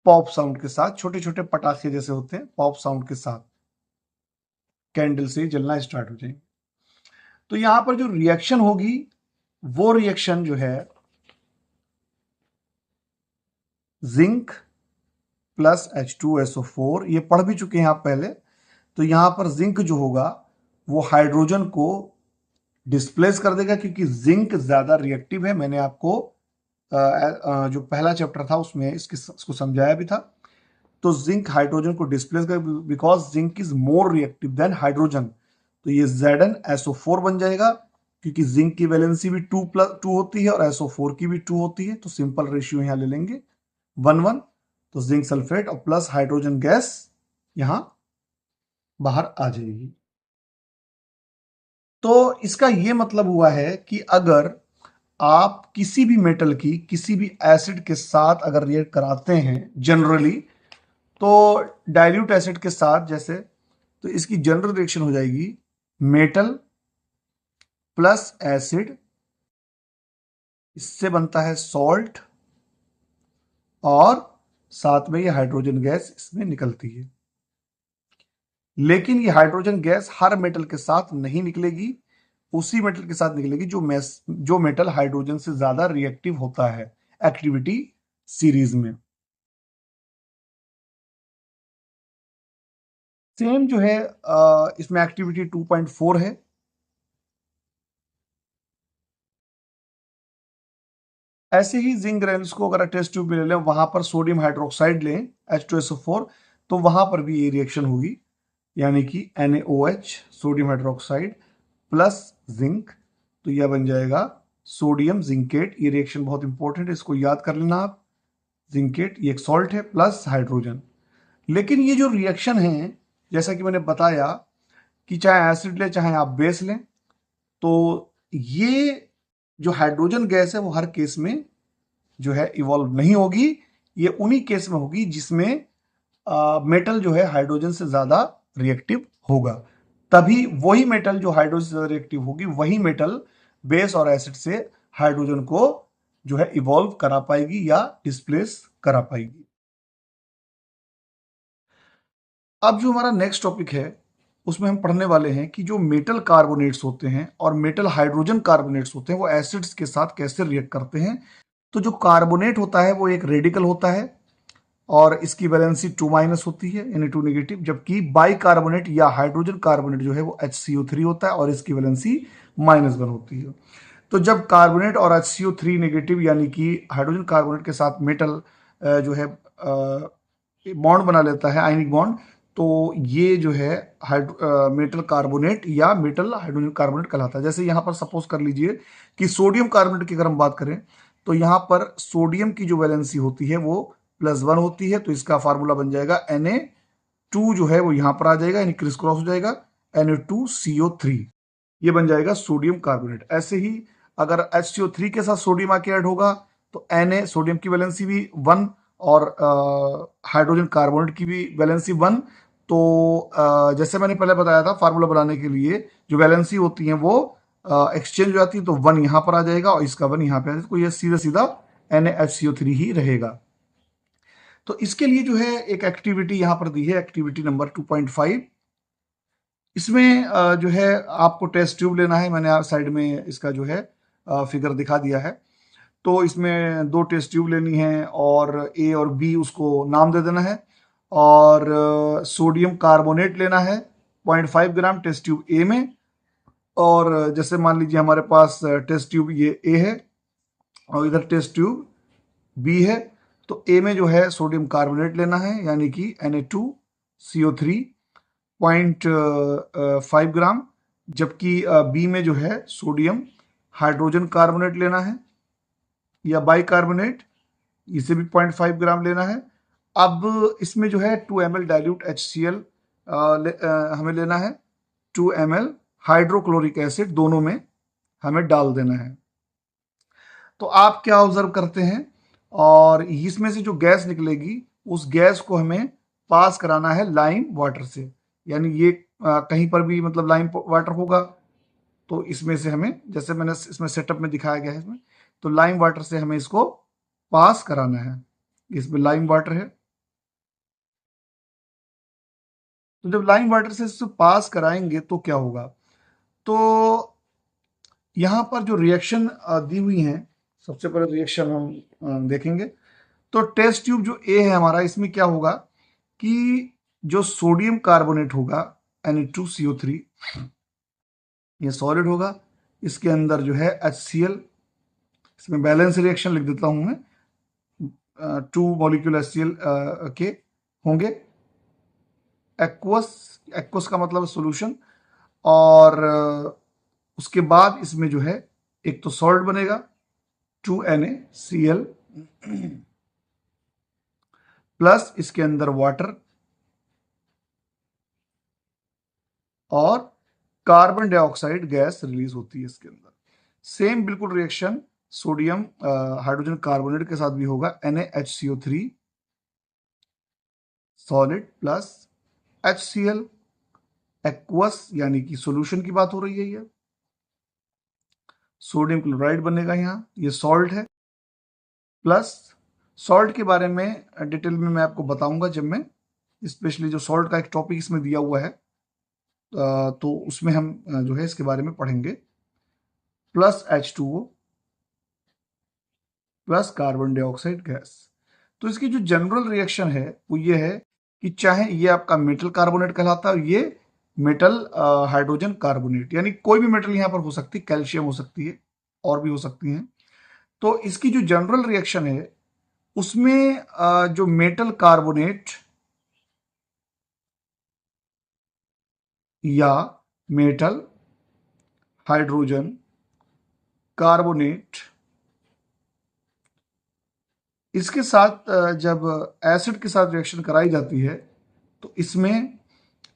पॉप साउंड के साथ, छोटे छोटे पटाखे जैसे होते हैं पॉप साउंड के साथ कैंडल से जलना स्टार्ट हो जाएंगे। तो यहां पर जो रिएक्शन होगी वो रिएक्शन जो है जिंक प्लस H2SO4, ये पढ़ भी चुके हैं आप पहले। तो यहां पर जिंक जो होगा वो हाइड्रोजन को डिस्प्लेस कर देगा क्योंकि जिंक ज्यादा रिएक्टिव है। मैंने आपको जो पहला चैप्टर था उसमें इसको समझाया भी था। तो जिंक हाइड्रोजन को डिस्प्लेस कर, because zinc is more reactive than hydrogen. तो ये Zn SO4 बन जाएगा क्योंकि जिंक की वैलेंसी भी 2 होती है और SO4 की भी 2 होती है। तो सिंपल रेशियो यहां ले लेंगे 1:1। तो जिंक सल्फेट और प्लस हाइड्रोजन गैस यहां बाहर आ जाएगी। तो इसका यह मतलब हुआ है कि अगर आप किसी भी मेटल की किसी भी एसिड के साथ अगर रिएक्ट कराते हैं जनरली, तो डाइल्यूट एसिड के साथ जैसे, तो इसकी जनरल रिएक्शन हो जाएगी मेटल प्लस एसिड, इससे बनता है सॉल्ट और साथ में ये हाइड्रोजन गैस इसमें निकलती है। लेकिन ये हाइड्रोजन गैस हर मेटल के साथ नहीं निकलेगी, उसी मेटल के साथ निकलेगी जो मेटल हाइड्रोजन से ज्यादा रिएक्टिव होता है एक्टिविटी सीरीज में। सेम जो है इसमें एक्टिविटी 2.4 है। ऐसे ही जिंक ग्रेन्यूल्स को अगर टेस्ट ट्यूब में ले लें, वहां पर सोडियम हाइड्रोक्साइड लें H2SO4, तो वहां पर भी ये रिएक्शन होगी, यानी कि NaOH sodium hydroxide plus zinc, तो यह बन जाएगा सोडियम जिंकेट। ये रिएक्शन बहुत इंपॉर्टेंट है, इसको याद कर लेना आप। जिंकेट ये एक सॉल्ट है प्लस हाइड्रोजन। लेकिन ये जो रिएक्शन है, जैसा कि मैंने बताया कि चाहे एसिड ले चाहे आप बेस लें, तो ये जो हाइड्रोजन गैस है वो हर केस में जो है इवॉल्व नहीं होगी। ये उन्हीं केस में होगी जिसमें मेटल जो है हाइड्रोजन से ज्यादा रिएक्टिव होगा। तभी वही मेटल जो हाइड्रोजन से ज्यादा रिएक्टिव होगी वही मेटल बेस और एसिड से हाइड्रोजन को जो है इवॉल्व करा पाएगी या डिस्प्लेस करा पाएगी। अब जो हमारा नेक्स्ट टॉपिक है उसमें हम पढ़ने वाले हैं कि जो मेटल कार्बोनेट्स होते हैं और मेटल हाइड्रोजन कार्बोनेट्स होते हैं वो एसिड्स के साथ कैसे रिएक्ट करते हैं। तो जो कार्बोनेट होता है वो एक रेडिकल होता है और इसकी वैलेंसी 2- होती है, यानी 2 नेगेटिव, जबकि बाइकार्बोनेट या हाइड्रोजन कार्बोनेट जो है वो HCO3 होता है और इसकी वैलेंसी -1 होती है। तो जब कार्बोनेट और HCO3 नेगेटिव यानी कि हाइड्रोजन कार्बोनेट के साथ मेटल जो है बॉन्ड बना लेता है, आयनिक बॉन्ड, तो ये जो है मेटल कार्बोनेट या मेटल हाइड्रोजन कार्बोनेट कहलाता है। जैसे यहाँ पर सपोज कर लीजिए कि सोडियम कार्बोनेट की अगर हम बात करें, तो यहाँ पर सोडियम की जो वैलेंसी होती है वो +1 होती है, तो इसका फार्मूला बन जाएगा Na2 जो है वो यहाँ पर आ जाएगा, यानी क्रिस क्रॉस हो जाएगा, Na2CO3, ये बन जाएगा सोडियम कार्बोनेट। ऐसे ही अगर HCO3 के साथ सोडियम आके ऐड होगा तो Na सोडियम की वैलेंसी भी 1 और हाइड्रोजन कार्बोनेट की भी वैलेंसी 1। तो जैसे मैंने पहले बताया था फार्मूला बनाने के लिए जो वैलेंसी होती है वो एक्सचेंज हो जाती है, तो 1 यहाँ पर आ जाएगा और इसका 1 यहाँ पे आ जाएगा, तो ये सीधा सीधा NaHCO3 ही रहेगा। तो इसके लिए जो है एक एक्टिविटी यहां पर दी है, एक्टिविटी नंबर 2.5। इसमें जो है आपको टेस्ट ट्यूब लेना है। मैंने साइड में इसका जो है फिगर दिखा दिया है। तो इसमें 2 टेस्ट ट्यूब लेनी है और A और B उसको नाम दे देना है, और सोडियम कार्बोनेट लेना है 0.5 ग्राम टेस्ट ट्यूब A में। और जैसे मान लीजिए हमारे पास टेस्ट ट्यूब ये A है और इधर टेस्ट ट्यूब B है, तो A में जो है सोडियम कार्बोनेट लेना है, यानी कि Na2CO3 0.5 ग्राम, जबकि B में जो है सोडियम हाइड्रोजन कार्बोनेट लेना है या बाइकार्बोनेट, इसे भी 0.5 ग्राम लेना है। अब इसमें जो है 2 ml डाइल्यूट HCl हमें लेना है, 2 ml हाइड्रोक्लोरिक एसिड दोनों में हमें डाल देना है। तो आप क्या ऑब्जर्व करते हैं, और इसमें से जो गैस निकलेगी उस गैस को हमें पास कराना है लाइम वाटर से, यानी ये कहीं पर भी मतलब लाइम वाटर होगा तो इसमें से हमें, जैसे मैंने इसमें सेटअप में दिखाया गया है इसमें, तो लाइम वाटर से हमें इसको पास कराना है। इसमें लाइम वाटर है, तो जब लाइम वाटर से इसको पास कराएंगे तो क्या होगा, तो यहां पर जो रिएक्शन दी हुई है, सबसे पहले रिएक्शन हम देखेंगे। तो टेस्ट ट्यूब जो ए है हमारा, इसमें क्या होगा कि जो सोडियम कार्बोनेट होगा Na2CO3, ये सॉलिड होगा, इसके अंदर जो है HCl, इसमें बैलेंस रिएक्शन लिख देता हूं मैं, 2 मॉलिक्यूल HCl के होंगे। एक्वस, एक्वस का मतलब सोल्यूशन, और उसके बाद इसमें जो है एक तो सॉल्ट बनेगा 2NaCl प्लस इसके अंदर वाटर और कार्बन डाइऑक्साइड गैस रिलीज होती है इसके अंदर। सेम बिल्कुल रिएक्शन सोडियम हाइड्रोजन कार्बोनेट के साथ भी होगा, NaHCO3 solid plus HCl aqueous, यानी कि सॉल्यूशन की बात हो रही है, ये सोडियम क्लोराइड बनेगा यहाँ, ये सॉल्ट है, प्लस सॉल्ट के बारे में डिटेल में मैं आपको बताऊंगा जब मैं स्पेशली जो सॉल्ट का एक टॉपिक इसमें दिया हुआ है तो उसमें हम जो है इसके बारे में पढ़ेंगे। Plus H2O plus carbon dioxide gas. तो इसकी जो जनरल रिएक्शन है वो ये है कि चाहे ये आपका मेटल कार्बोनेट कहलाता है, ये मेटल हाइड्रोजन कार्बोनेट, यानी कोई भी मेटल यहां पर हो सकती है, कैल्शियम हो सकती है और भी हो सकती हैं। तो इसकी जो जनरल रिएक्शन है उसमें जो मेटल कार्बोनेट या मेटल हाइड्रोजन कार्बोनेट, इसके साथ जब एसिड के साथ रिएक्शन कराई जाती है तो इसमें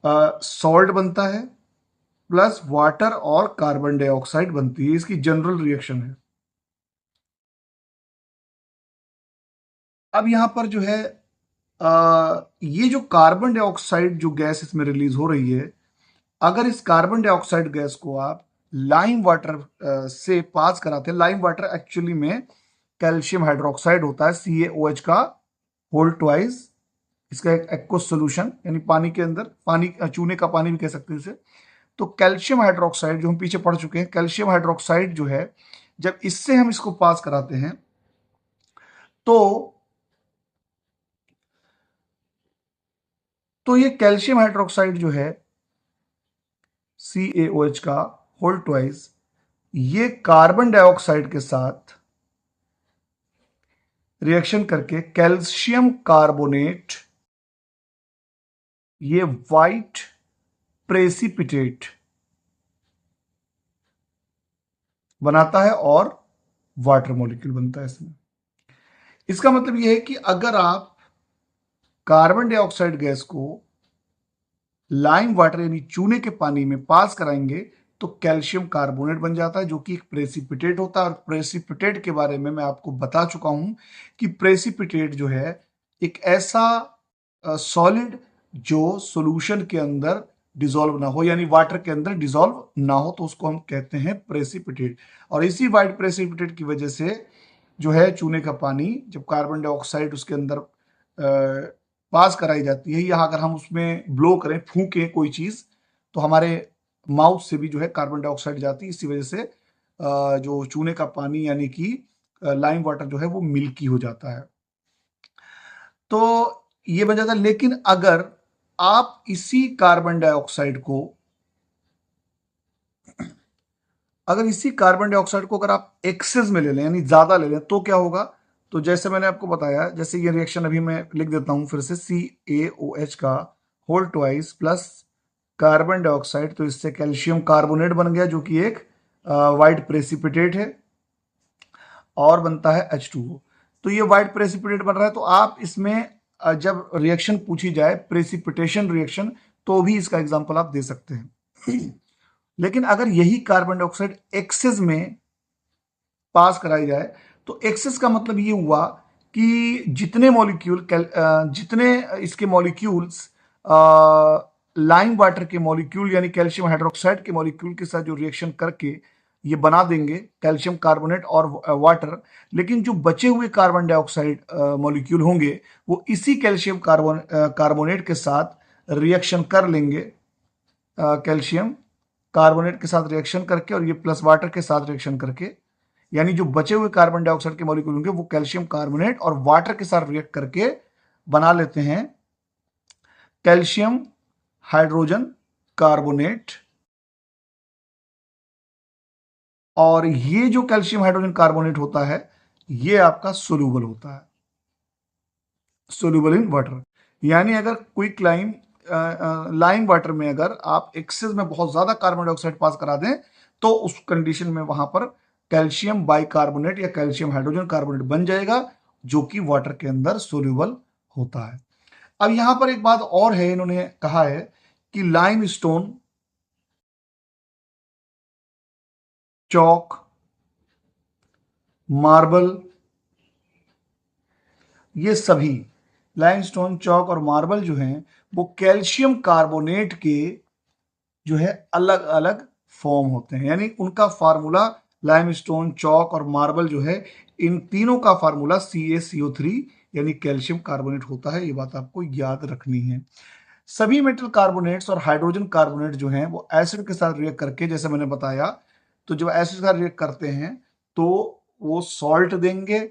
सॉल्ट बनता है प्लस वाटर और कार्बन डाइऑक्साइड बनती है। इसकी जनरल रिएक्शन है। अब यहां पर जो है ये जो कार्बन डाइऑक्साइड जो गैस इसमें रिलीज हो रही है, अगर इस कार्बन डाइऑक्साइड गैस को आप लाइम वाटर से पास कराते हैं, लाइम वाटर एक्चुअली में कैल्शियम हाइड्रोक्साइड होता है, CaOH का होल ट्वाइस, इसका एक एक्वस सोल्यूशन, यानी पानी के अंदर, पानी चूने का पानी भी कह सकते हैं इसे। तो कैल्शियम हाइड्रोक्साइड जो हम पीछे पढ़ चुके हैं, कैल्शियम हाइड्रोक्साइड जो है जब इससे हम इसको पास कराते हैं तो ये कैल्शियम हाइड्रोक्साइड जो है CaOH का होल ट्वाइस, ये कार्बन डाइऑक्साइड के साथ रिएक्शन करके कैल्शियम कार्बोनेट, ये वाइट प्रेसिपिटेट बनाता है और वाटर मॉलिक्यूल बनता है इसमें। इसका मतलब यह है कि अगर आप कार्बन डाइऑक्साइड गैस को लाइम वाटर यानी चूने के पानी में पास कराएंगे तो कैल्शियम कार्बोनेट बन जाता है, जो कि एक प्रेसिपिटेट होता है। और प्रेसिपिटेट के बारे में मैं आपको बता चुका हूं कि प्रेसिपिटेट जो है एक ऐसा सॉलिड जो सॉल्यूशन के अंदर डिसॉल्व ना हो, यानी वाटर के अंदर डिसॉल्व ना हो, तो उसको हम कहते हैं प्रेसिपिटेट। और इसी वाइट प्रेसिपिटेट की वजह से जो है चूने का पानी जब कार्बन डाइऑक्साइड उसके अंदर पास कराई जाती है, या अगर हम उसमें ब्लो करें, फूकें कोई चीज, तो हमारे माउथ से भी जो है कार्बन डाइऑक्साइड जाती है। इसी वजह से जो चूने का पानी यानी कि लाइम वाटर जो है वो मिल्की हो जाता है। तो ये बन जाता है। लेकिन अगर आप इसी कार्बन डाइऑक्साइड को, अगर आप एक्सेस में ले लें यानी ज्यादा ले लें तो क्या होगा, तो जैसे मैंने आपको बताया, जैसे ये रिएक्शन अभी मैं लिख देता हूं फिर से, CaOH का whole twice plus carbon dioxide, तो इससे कैल्शियम कार्बोनेट बन गया जो कि एक वाइट प्रेसिपिटेट है, और बनता है H2O। तो ये वाइट प्रेसिपिटेट बन रहा है। तो आप इसमें जब रिएक्शन पूछी जाए प्रेसिपिटेशन रिएक्शन, तो भी इसका एग्जांपल आप दे सकते हैं। लेकिन अगर यही कार्बन डाइऑक्साइड एक्सेस में पास कराई जाए, तो एक्सेस का मतलब ये हुआ कि जितने मॉलिक्यूल, जितने इसके मॉलिक्यूल्स लाइम वाटर के मॉलिक्यूल यानी कैल्शियम हाइड्रोक्साइड के मॉलिक्यूल के साथ जो रिएक्शन करके ये बना देंगे कैल्शियम कार्बोनेट और वाटर, लेकिन जो बचे हुए कार्बन डाइऑक्साइड मॉलिक्यूल होंगे वो इसी कैल्शियम कार्बोनेट के साथ रिएक्शन कर लेंगे, कैल्शियम कार्बोनेट के साथ रिएक्शन करके, और ये प्लस वाटर के साथ रिएक्शन करके, यानी जो बचे हुए कार्बन डाइऑक्साइड के मॉलिक्यूल होंगे वो कैल्शियम कार्बोनेट और वाटर के साथ रिएक्ट करके बना लेते हैं कैल्शियम हाइड्रोजन कार्बोनेट। और ये जो कैल्शियम हाइड्रोजन कार्बोनेट होता है ये आपका सोल्यूबल होता है, सोल्यूबल इन वाटर। यानी अगर क्विक लाइम वाटर में अगर आप एक्सेस में बहुत ज्यादा कार्बन डाइऑक्साइड पास करा दें तो उस कंडीशन में वहां पर कैल्शियम बाइकार्बोनेट या कैल्शियम हाइड्रोजन कार्बोनेट बन जाएगा, जो कि वाटर के अंदर सोल्यूबल होता है। अब यहां पर एक बात और है, इन्होंने कहा है कि लाइम स्टोन, चौक, मार्बल, ये सभी लाइमस्टोन, चौक और मार्बल जो हैं वो कैल्शियम कार्बोनेट के जो है अलग अलग फॉर्म होते हैं। यानी उनका फार्मूला लाइमस्टोन, चौक और मार्बल जो है, इन तीनों का फार्मूला CaCO3 यानी कैल्शियम कार्बोनेट होता है। ये बात आपको याद रखनी है। सभी मेटल कार्बोनेट्स और हाइड्रोजन कार्बोनेट जो हैं वो एसिड के साथ रिएक्ट करके, जैसे मैंने बताया, तो जब एसिड के साथ रिएक्ट करते हैं तो वो सॉल्ट देंगे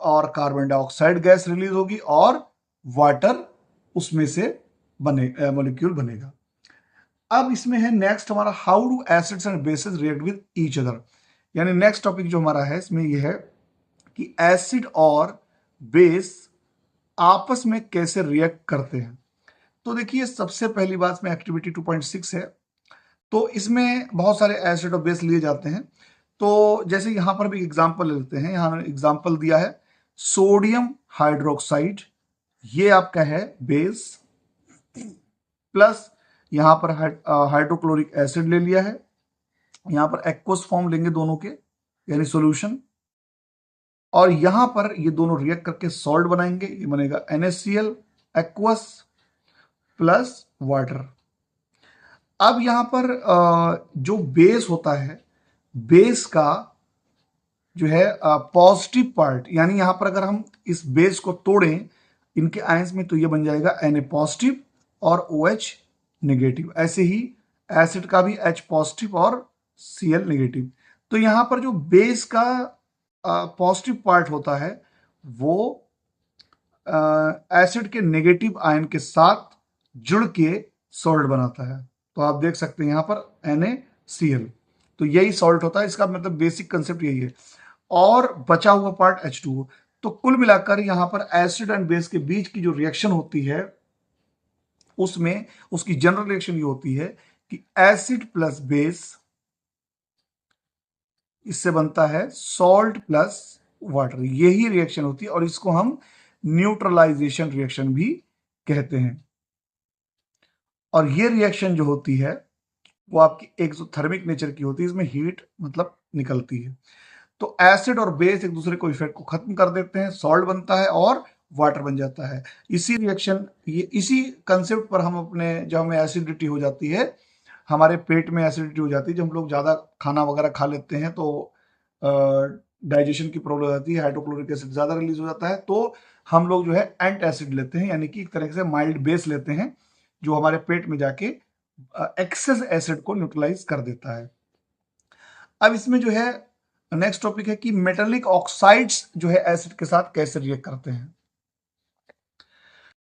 और कार्बन डाइऑक्साइड गैस रिलीज होगी और वाटर उसमें से मॉलिक्यूल बनेगा। अब इसमें है नेक्स्ट हमारा, how do acids and bases react with each other. यानी नेक्स्ट टॉपिक जो हमारा है इसमें यह है कि एसिड और बेस आपस में कैसे रिएक्ट करते हैं। तो देखिए, सबसे पहली बात में एक्टिविटी 2.6 है, तो इसमें बहुत सारे एसिड और बेस लिए जाते हैं। तो जैसे यहां पर भी एग्जांपल लेते हैं, यहां एग्जांपल दिया है सोडियम हाइड्रोक्साइड, ये आपका है बेस, प्लस यहां पर हाइड्रोक्लोरिक एसिड ले लिया है, यहां पर एक्वस फॉर्म लेंगे दोनों के यानी सॉल्यूशन, और यहां पर ये दोनों रिएक्ट करके सॉल्ट बनाएंगे, ये बनेगा NaCl एक्वस प्लस वाटर। अब यहां पर जो बेस होता है, बेस का जो है पॉजिटिव पार्ट, यानी यहां पर अगर हम इस बेस को तोड़ें इनके आयंस में तो ये बन जाएगा Na पॉजिटिव और OH नेगेटिव। ऐसे ही एसिड का भी H पॉजिटिव और Cl नेगेटिव। तो यहां पर जो बेस का पॉजिटिव पार्ट होता है वो एसिड के नेगेटिव आयन के साथ जुड़ के सॉल्ट बनाता है। तो आप देख सकते हैं यहां पर NaCl, तो यही सॉल्ट होता है। इसका मतलब बेसिक कंसेप्ट यही है। और बचा हुआ पार्ट H2O। तो कुल मिलाकर यहां पर एसिड एंड बेस के बीच की जो रिएक्शन होती है उसमें उसकी जनरल रिएक्शन ये होती है कि एसिड प्लस बेस, इससे बनता है सॉल्ट प्लस वाटर, यही रिएक्शन होती है और इसको हम न्यूट्रलाइजेशन रिएक्शन भी कहते हैं। और ये रिएक्शन जो होती है वो आपकी एक्सोथर्मिक नेचर की होती है, इसमें हीट मतलब निकलती है। तो एसिड और बेस एक दूसरे को इफेक्ट को खत्म कर देते हैं, सॉल्ट बनता है और वाटर बन जाता है। इसी रिएक्शन, ये इसी कंसेप्ट पर हम अपने, जब हमें एसिडिटी हो जाती है, हमारे पेट में एसिडिटी हो जाती है, जब हम लोग ज़्यादा खाना वगैरह खा लेते हैं तो डाइजेशन की प्रॉब्लम आती है, हाइड्रोक्लोरिक एसिड ज़्यादा रिलीज हो जाता है, तो हम लोग जो है एंट एसिड लेते हैं, यानी कि एक तरह से माइल्ड बेस लेते हैं जो हमारे पेट में जाके एक्सेस एसिड को न्यूट्रलाइज कर देता है। अब इसमें जो है नेक्स्ट टॉपिक है कि मेटेलिक ऑक्साइड्स जो है एसिड के साथ कैसे रिएक्ट करते हैं।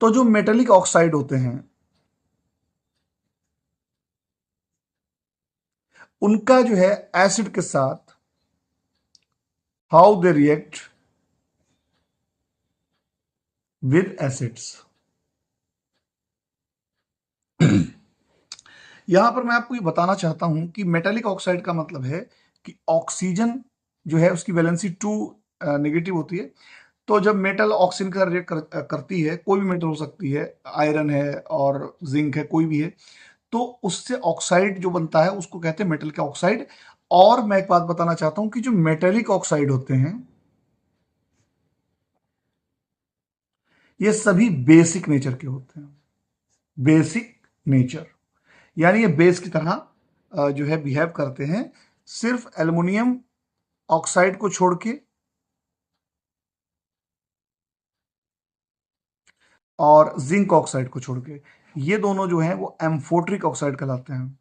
तो जो मेटेलिक ऑक्साइड होते हैं उनका जो है एसिड के साथ how they react with acids. यहां पर मैं आपको ये बताना चाहता हूं कि मेटेलिक ऑक्साइड का मतलब है कि ऑक्सीजन जो है उसकी वैलेंसी 2 नेगेटिव होती है। तो जब मेटल ऑक्सीजन के साथ रिएक्ट करती है, कोई भी मेटल हो सकती है, आयरन है और जिंक है, कोई भी है, तो उससे ऑक्साइड जो बनता है उसको कहते हैं मेटल का ऑक्साइड। और मैं एक बात बताना चाहता हूं कि जो मेटेलिक ऑक्साइड होते हैं ये सभी बेसिक नेचर के होते हैं, बेसिक नेचर, यानी ये बेस की तरह जो है बिहेव करते हैं, सिर्फ एल्युमिनियम ऑक्साइड को छोड़ के और जिंक ऑक्साइड को छोड़ के। ये दोनों जो हैं वो एम्फोट्रिक ऑक्साइड कहलाते हैं।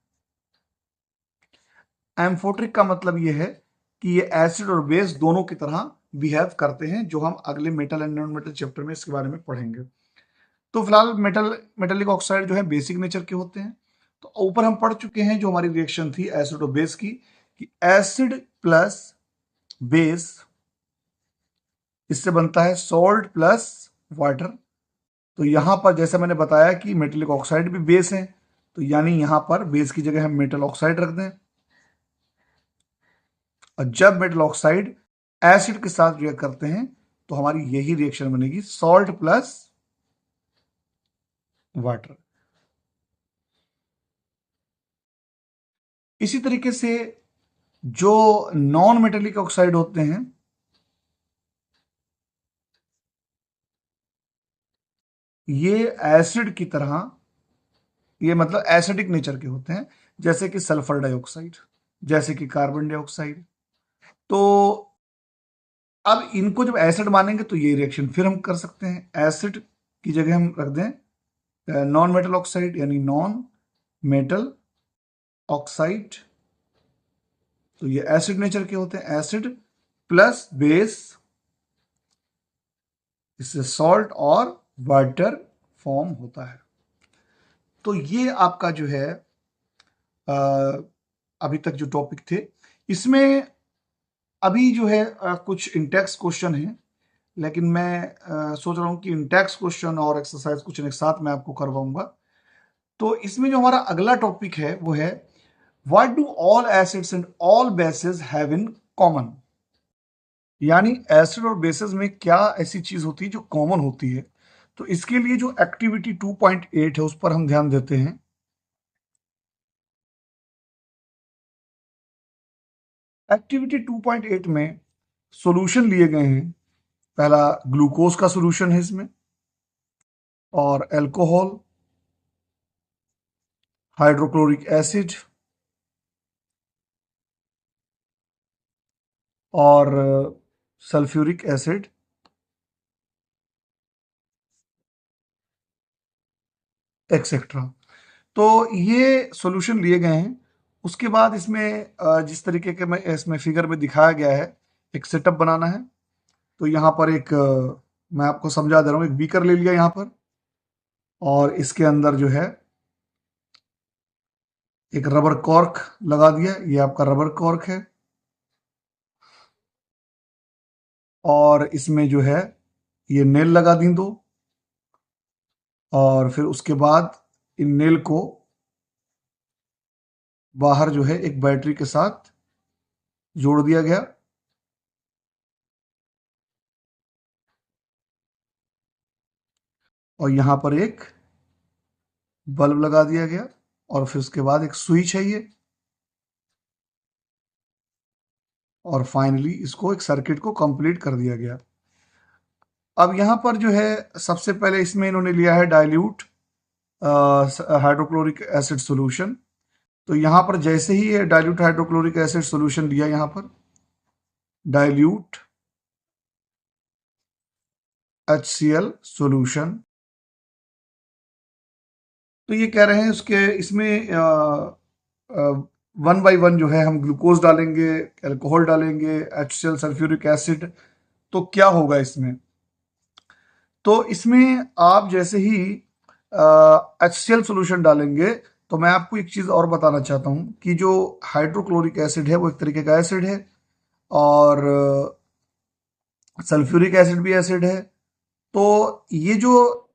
एम्फोट्रिक का मतलब ये है कि ये एसिड और बेस दोनों की तरह बिहेव करते हैं, जो हम अगले metal and non metal chapter में इसके बारे में पढ़ेंगे। तो फिलहाल मेटेलिक ऑक्साइड जो है बेसिक नेचर के होते हैं। तो ऊपर हम पढ़ चुके हैं जो हमारी रिएक्शन थी एसिड और बेस की, कि एसिड प्लस बेस, इससे बनता है सॉल्ट प्लस वाटर। तो यहां पर जैसे मैंने बताया कि मेटेलिक ऑक्साइड भी बेस है, तो यानी यहां पर बेस की जगह हम मेटल ऑक्साइड रख दें, और जब मेटल ऑक्साइड एसिड के साथ रिएक्ट करते हैं तो हमारी यही रिएक्शन बनेगी, सॉल्ट प्लस वाटर। इसी तरीके से जो नॉन मेटेलिक ऑक्साइड होते हैं, ये एसिड की तरह, ये मतलब एसिडिक नेचर के होते हैं, जैसे कि सल्फर डाइऑक्साइड, जैसे कि कार्बन डाइऑक्साइड। तो अब इनको जब एसिड मानेंगे तो ये रिएक्शन फिर हम कर सकते हैं। एसिड की जगह हम रख दें नॉन मेटल ऑक्साइड, यानी नॉन मेटल ऑक्साइड। तो ये एसिड नेचर के होते हैं, एसिड प्लस बेस, इससे सॉल्ट और वाटर फॉर्म होता है। तो ये आपका जो है अभी तक जो टॉपिक थे, इसमें अभी जो है कुछ इंटेक्स क्वेश्चन है, लेकिन मैं सोच रहा हूं कि इंटेक्स क्वेश्चन और एक्सरसाइज क्वेश्चन एक साथ मैं आपको करवाऊंगा। तो इसमें जो हमारा अगला टॉपिक है वो है, what do all acids and all bases have in common. यानी एसिड और बेसिस में क्या ऐसी चीज होती है जो कॉमन होती है। तो इसके लिए जो एक्टिविटी 2.8 है उस पर हम ध्यान देते हैं। एक्टिविटी 2.8 में सॉल्यूशन लिए गए हैं। पहला ग्लूकोज का सॉल्यूशन है इसमें, और अल्कोहल, हाइड्रोक्लोरिक एसिड और सल्फ्यूरिक एसिड, एक्सेट्रा। तो ये सॉल्यूशन लिए गए हैं। उसके बाद इसमें जिस तरीके के में इसमें फिगर में दिखाया गया है, एक सेटअप बनाना है। तो यहाँ पर एक मैं आपको समझा दे रहा हूँ, एक बीकर ले लिया यहाँ पर, और इसके अंदर जो है एक रबर कॉर्क लगा दिया। ये आपका रबर कॉर्क है, और इसमें जो है ये नेल लगा दी दो, और फिर उसके बाद इन नेल को बाहर जो है एक बैटरी के साथ जोड़ दिया गया, और यहां पर एक बल्ब लगा दिया गया, और फिर उसके बाद एक स्विच है ये, और फाइनली इसको एक सर्किट को कंप्लीट कर दिया गया। अब यहां पर जो है सबसे पहले इसमें इन्होंने लिया है डाइल्यूट हाइड्रोक्लोरिक एसिड सॉल्यूशन। तो यहां पर जैसे ही ये डाइल्यूट हाइड्रोक्लोरिक एसिड सॉल्यूशन लिया, यहां पर डाइल्यूट HCl सॉल्यूशन, तो ये कह रहे हैं उसके इसमें वन बाय वन जो है हम ग्लूकोज डालेंगे, अल्कोहल डालेंगे, HCl सल्फ्यूरिक एसिड। तो क्या होगा इसमें? तो इसमें आप जैसे ही HCl सॉल्यूशन डालेंगे, तो मैं आपको एक चीज और बताना चाहता हूं कि जो हाइड्रोक्लोरिक एसिड है वो एक तरीके का एसिड है, और सल्फ्यूरिक एसिड भी एसिड है। तो ये जो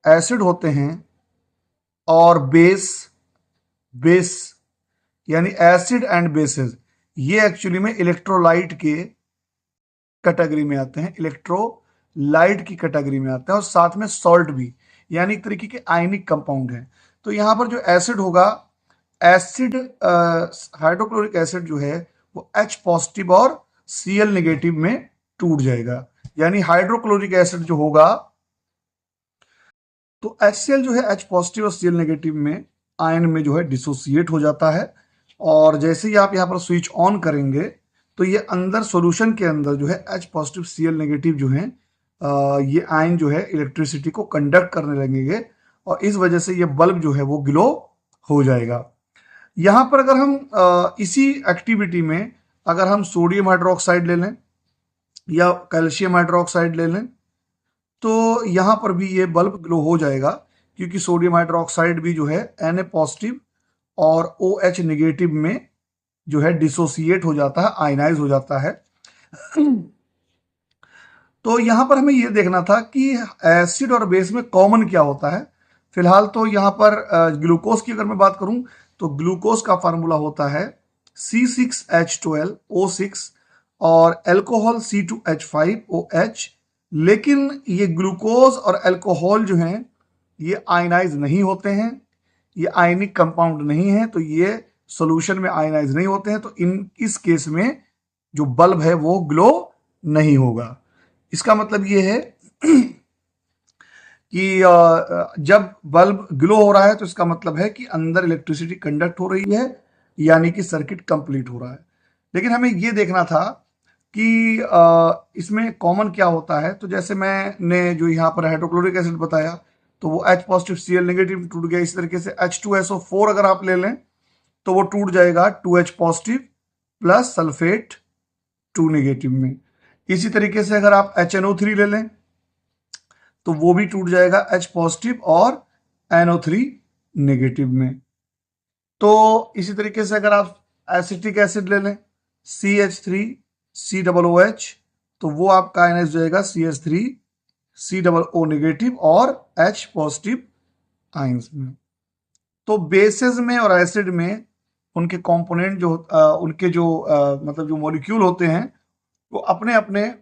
एसिड होते हैं और बेस, बेस यानी एसिड एंड बेसिस, ये एक्चुअली में इलेक्ट्रोलाइट के कैटेगरी में आते हैं, इलेक्ट्रोलाइट की कैटेगरी में आते हैं, और साथ में सॉल्ट भी, यानी एक तरीके के आयनिक कंपाउंड है। तो यहां पर जो एसिड होगा, एसिड हाइड्रोक्लोरिक एसिड जो है वो H पॉजिटिव और Cl नेगेटिव में टूट जाएगा। यानी हाइड्रोक्लोरिक एसिड जो होगा, तो HCl जो है H पॉजिटिव और Cl नेगेटिव में आयन में जो है डिसोसिएट हो जाता है। और जैसे ही आप यहाँ पर स्विच ऑन करेंगे तो ये अंदर सॉल्यूशन के अंदर जो है H पॉजिटिव Cl नेगेटिव जो है ये आयन जो है इलेक्ट्रिसिटी को कंडक्ट करने लगेंगे और इस वजह से ये बल्ब जो है वो ग्लो हो जाएगा। यहाँ पर अगर हम इसी एक्टिविटी में अगर हम सोडियम हाइड्रोक्साइड ले लें या कैल्शियम हाइड्रोक्साइड ले लें तो यहाँ पर भी ये बल्ब ग्लो हो जाएगा, क्योंकि सोडियम हाइड्रोक्साइड भी जो है Na पॉजिटिव और OH नेगेटिव में जो है डिसोसिएट हो जाता है, आयनाइज हो जाता है। तो यहाँ पर हमें ये देखना था कि एसिड और बेस में कॉमन क्या होता है। फिलहाल तो यहाँ पर ग्लूकोज की अगर मैं बात करूं तो ग्लूकोज का फार्मूला होता है C6H12O6 और अल्कोहल C2H5OH। लेकिन ये ग्लूकोज और अल्कोहल जो हैं ये आयनाइज नहीं होते हैं, ये आयनिक कंपाउंड नहीं है, तो ये सॉल्यूशन में आयनाइज नहीं होते हैं, तो इस केस में जो बल्ब है वो ग्लो नहीं होगा। इसका मतलब ये है कि जब बल्ब ग्लो हो रहा है तो इसका मतलब है कि अंदर इलेक्ट्रिसिटी कंडक्ट हो रही है, यानी कि सर्किट कंप्लीट हो रहा है। लेकिन हमें ये देखना था कि इसमें कॉमन क्या होता है। तो जैसे मैंने जो यहाँ पर हाइड्रोक्लोरिक एसिड बताया तो वो H पॉजिटिव Cl नेगेटिव टूट गया। इस तरीके से H2SO4 अगर आप ले लें तो वो टूट जाएगा 2H positive plus sulphate 2 negative में। इसी तरीके से अगर आप HNO3 ले लें तो वो भी टूट जाएगा H पॉजिटिव और NO3 नेगेटिव में। तो इसी तरीके से अगर आप एसिटिक एसिड ले लें CH3COOH तो वो आपका आयनाइज हो जाएगा CH3COO नेगेटिव और H पॉजिटिव आयंस में। तो बेसेस में और एसिड में उनके कंपोनेंट जो उनके जो मतलब जो मॉलिक्यूल होते हैं वो अपने अपने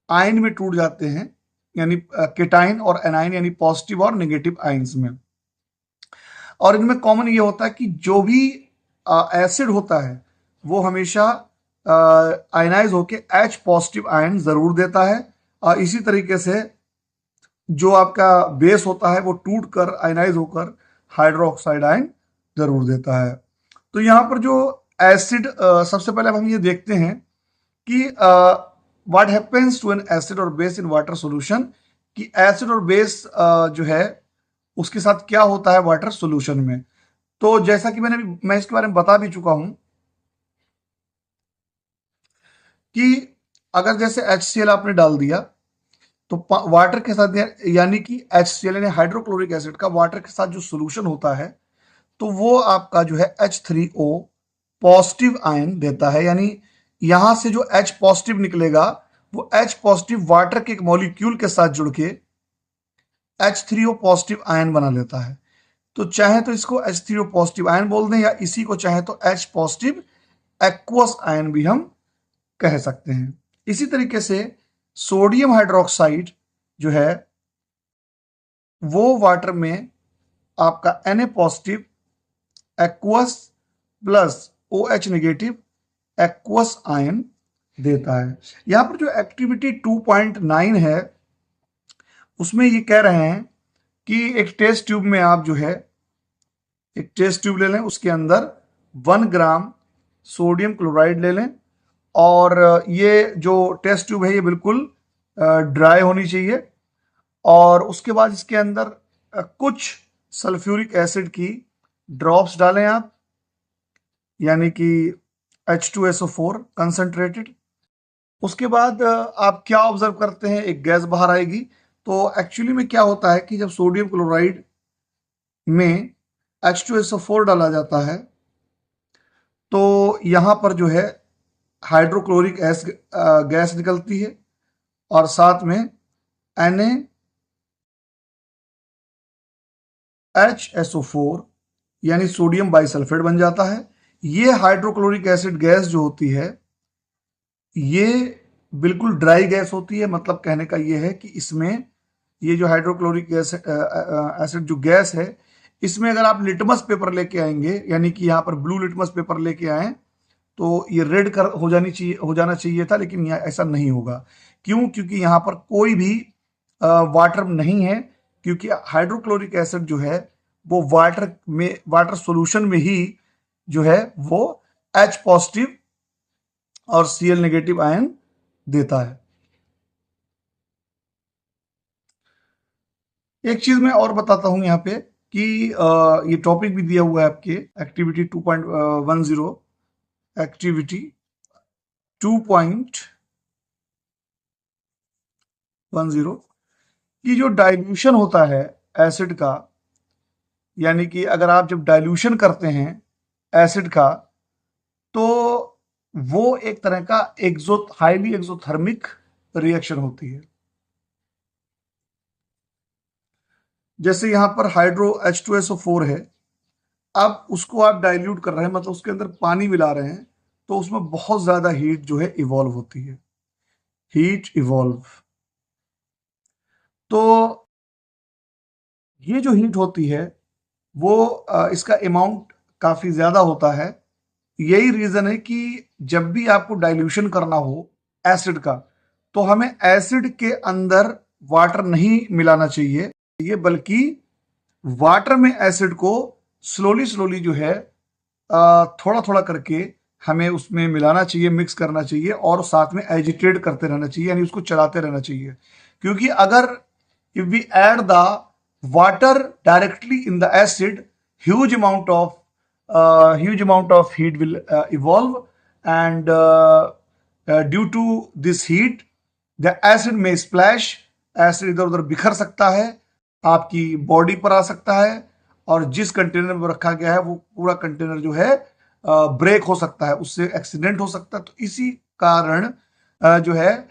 आयन में टूट जाते हैं, यानी केटाइन और एनाइन यानी पॉजिटिव और नेगेटिव आयंस में। और इनमें कॉमन ये होता है कि जो भी एसिड होता है वो हमेशा आयनाइज होके H पॉजिटिव आयन जरूर देता है, और इसी तरीके से जो आपका बेस होता है वो टूट कर आयनाइज होकर हाइड्रोक्साइड आयन जरूर देता है। तो यहाँ पर जो एसिड सबसे पहले अब हम ये देखते हैं कि what happens to an acid और बेस इन वाटर सॉल्यूशन, कि एसिड और बेस जो है उसके साथ क्या होता है वाटर सॉल्यूशन में। तो जैसा कि मैं इसके बारे में बता भी चुका हूं कि अगर जैसे HCl आपने डाल दिया तो वाटर के साथ, यानी कि HCl यानी हाइड्रोक्लोरिक एसिड का वाटर के साथ जो सॉल्यूशन होता है तो वो आपका जो है H3O पॉजिटिव आयन देता है। यानी यहां से जो H पॉजिटिव निकलेगा वो H पॉजिटिव वाटर के एक मॉलिक्यूल के साथ जुड़ के H3O पॉजिटिव आयन बना लेता है। तो चाहे तो इसको H3O पॉजिटिव आयन बोल दें, या इसी को चाहे तो H पॉजिटिव एक्वस आयन भी हम कह सकते हैं। इसी तरीके से सोडियम हाइड्रोक्साइड जो है वो वाटर में आपका Na positive aqueous plus OH negative aqueous ion देता है। यहां पर जो एक्टिविटी 2.9 है उसमें ये कह रहे हैं कि एक टेस्ट ट्यूब में आप जो है एक टेस्ट ट्यूब ले लें, उसके अंदर 1 ग्राम सोडियम क्लोराइड ले लें, और ये जो टेस्ट ट्यूब है ये बिल्कुल ड्राई होनी चाहिए, और उसके बाद इसके अंदर कुछ सल्फ्यूरिक एसिड की ड्रॉप्स डालें आप, यानी कि H2SO4 कंसंट्रेटेड। उसके बाद आप क्या ऑब्जर्व करते हैं, एक गैस बाहर आएगी। तो एक्चुअली में क्या होता है कि जब सोडियम क्लोराइड में H2SO4 डाला जाता है तो यहां पर जो है हाइड्रोक्लोरिक गैस निकलती है, और साथ में NaHSO4 यानी सोडियम बाइसल्फेट बन जाता है। ये हाइड्रोक्लोरिक एसिड गैस जो होती है ये बिल्कुल ड्राई गैस होती है। मतलब कहने का ये है कि इसमें ये जो हाइड्रोक्लोरिक एसिड जो गैस है इसमें अगर आप लिटमस पेपर लेके आएंगे, यानी कि यहाँ पर ब्लू लिटमस पेपर लेके आए तो ये रेड कर हो जाना चाहिए था, लेकिन यहाँ ऐसा नहीं होगा। क्यों? क्योंकि यहाँ पर कोई भी वाटर नहीं है, क्योंकि हाइड्रोक्लोरिक एसिड जो है वो वाटर सॉल्यूशन में ही जो है वो H पॉजिटिव और Cl नेगेटिव आयन देता है। एक चीज मैं और बताता हूं यहाँ पे कि ये टॉपिक भी दिया हुआ है आपके एक्टिविटी 2.10, एक्टिविटी 2.10 कि जो डाइल्यूशन होता है एसिड का, यानी कि अगर आप जब डाइल्यूशन करते हैं एसिड का तो वो एक तरह का हाईली एक्सोथर्मिक रिएक्शन होती है। जैसे यहां पर हाइड्रो H2SO4 है, अब उसको आप डाइल्यूट कर रहे हैं, मतलब उसके अंदर पानी मिला रहे हैं, तो उसमें बहुत ज्यादा हीट जो है इवॉल्व होती है, हीट इवॉल्व। तो ये जो हीट होती है वो इसका अमाउंट काफी ज्यादा होता है। यही रीजन है कि जब भी आपको डाइल्यूशन करना हो एसिड का तो हमें एसिड के अंदर वाटर नहीं मिलाना चाहिए, बल्कि वाटर में एसिड को स्लोली स्लोली जो है थोड़ा थोड़ा करके हमें उसमें मिलाना चाहिए, मिक्स करना चाहिए और साथ में एजिटेट करते रहना चाहिए, यानी उसको चलाते रहना चाहिए। क्योंकि अगर if we add the water directly in the acid, huge amount of heat will evolve, and due to this heat the acid may splash, acid इधर उधर बिखर सकता है, आपकी बॉडी पर आ सकता है, और जिस कंटेनर में रखा गया है वो पूरा कंटेनर जो है ब्रेक हो सकता है, उससे एक्सीडेंट हो सकता है। तो इसी कारण जो है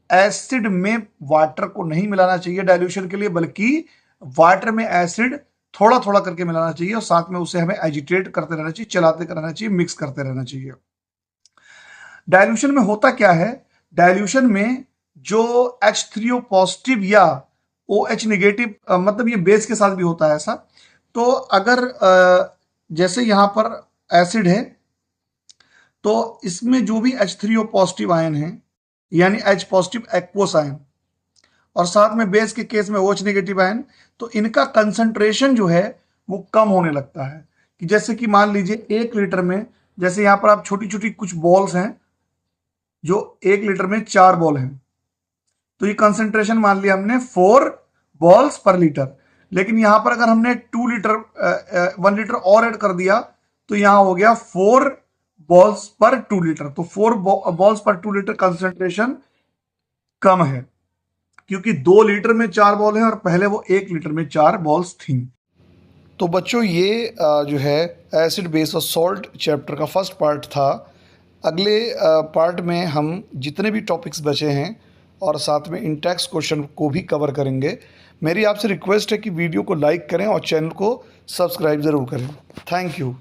एसिड में वाटर को नहीं मिलाना चाहिए डाइल्यूशन के लिए, बल्कि वाटर में एसिड थोड़ा थोड़ा करके मिलाना चाहिए और साथ में उसे हमें एजिटेट करते रहना चाहिए, चलाते रहना चाहिए, मिक्स करते रहना चाहिए। डाइल्यूशन में होता क्या है, डाइल्यूशन में जो H3O पॉजिटिव या OH नेगेटिव, मतलब ये बेस के साथ भी होता है ऐसा। तो अगर जैसे यहां पर एसिड है तो इसमें जो भी H3O पॉजिटिव आयन है, यानी H पॉजिटिव एक्वस आयन, और साथ में बेस के केस में OH नेगेटिव आयन, तो इनका कंसंट्रेशन जो है वो कम होने लगता है। कि जैसे कि मान लीजिए 1 लीटर में, जैसे यहां पर आप छोटी छोटी कुछ बॉल्स हैं, जो 1 लीटर में 4 बॉल हैं, तो ये कंसंट्रेशन मान लिया हमने 4 बॉल्स पर लीटर। लेकिन यहां पर अगर हमने 1 लीटर और ऐड कर दिया तो यहां हो गया 4 बॉल्स पर 2 लीटर। तो 4 बॉल्स पर 2 लीटर कंसंट्रेशन कम है, क्योंकि 2 लीटर में 4 बॉल हैं और पहले वो 1 लीटर में 4 बॉल्स थी। तो बच्चों ये जो है एसिड बेस और सॉल्ट चैप्टर का फर्स्ट पार्ट था। अगले पार्ट में हम जितने भी टॉपिक्स बचे हैं और साथ में इंटेक्स क्वेश्चन को भी कवर करेंगे। मेरी आपसे रिक्वेस्ट है कि वीडियो को लाइक करें और चैनल को सब्सक्राइब ज़रूर करें। Thank you.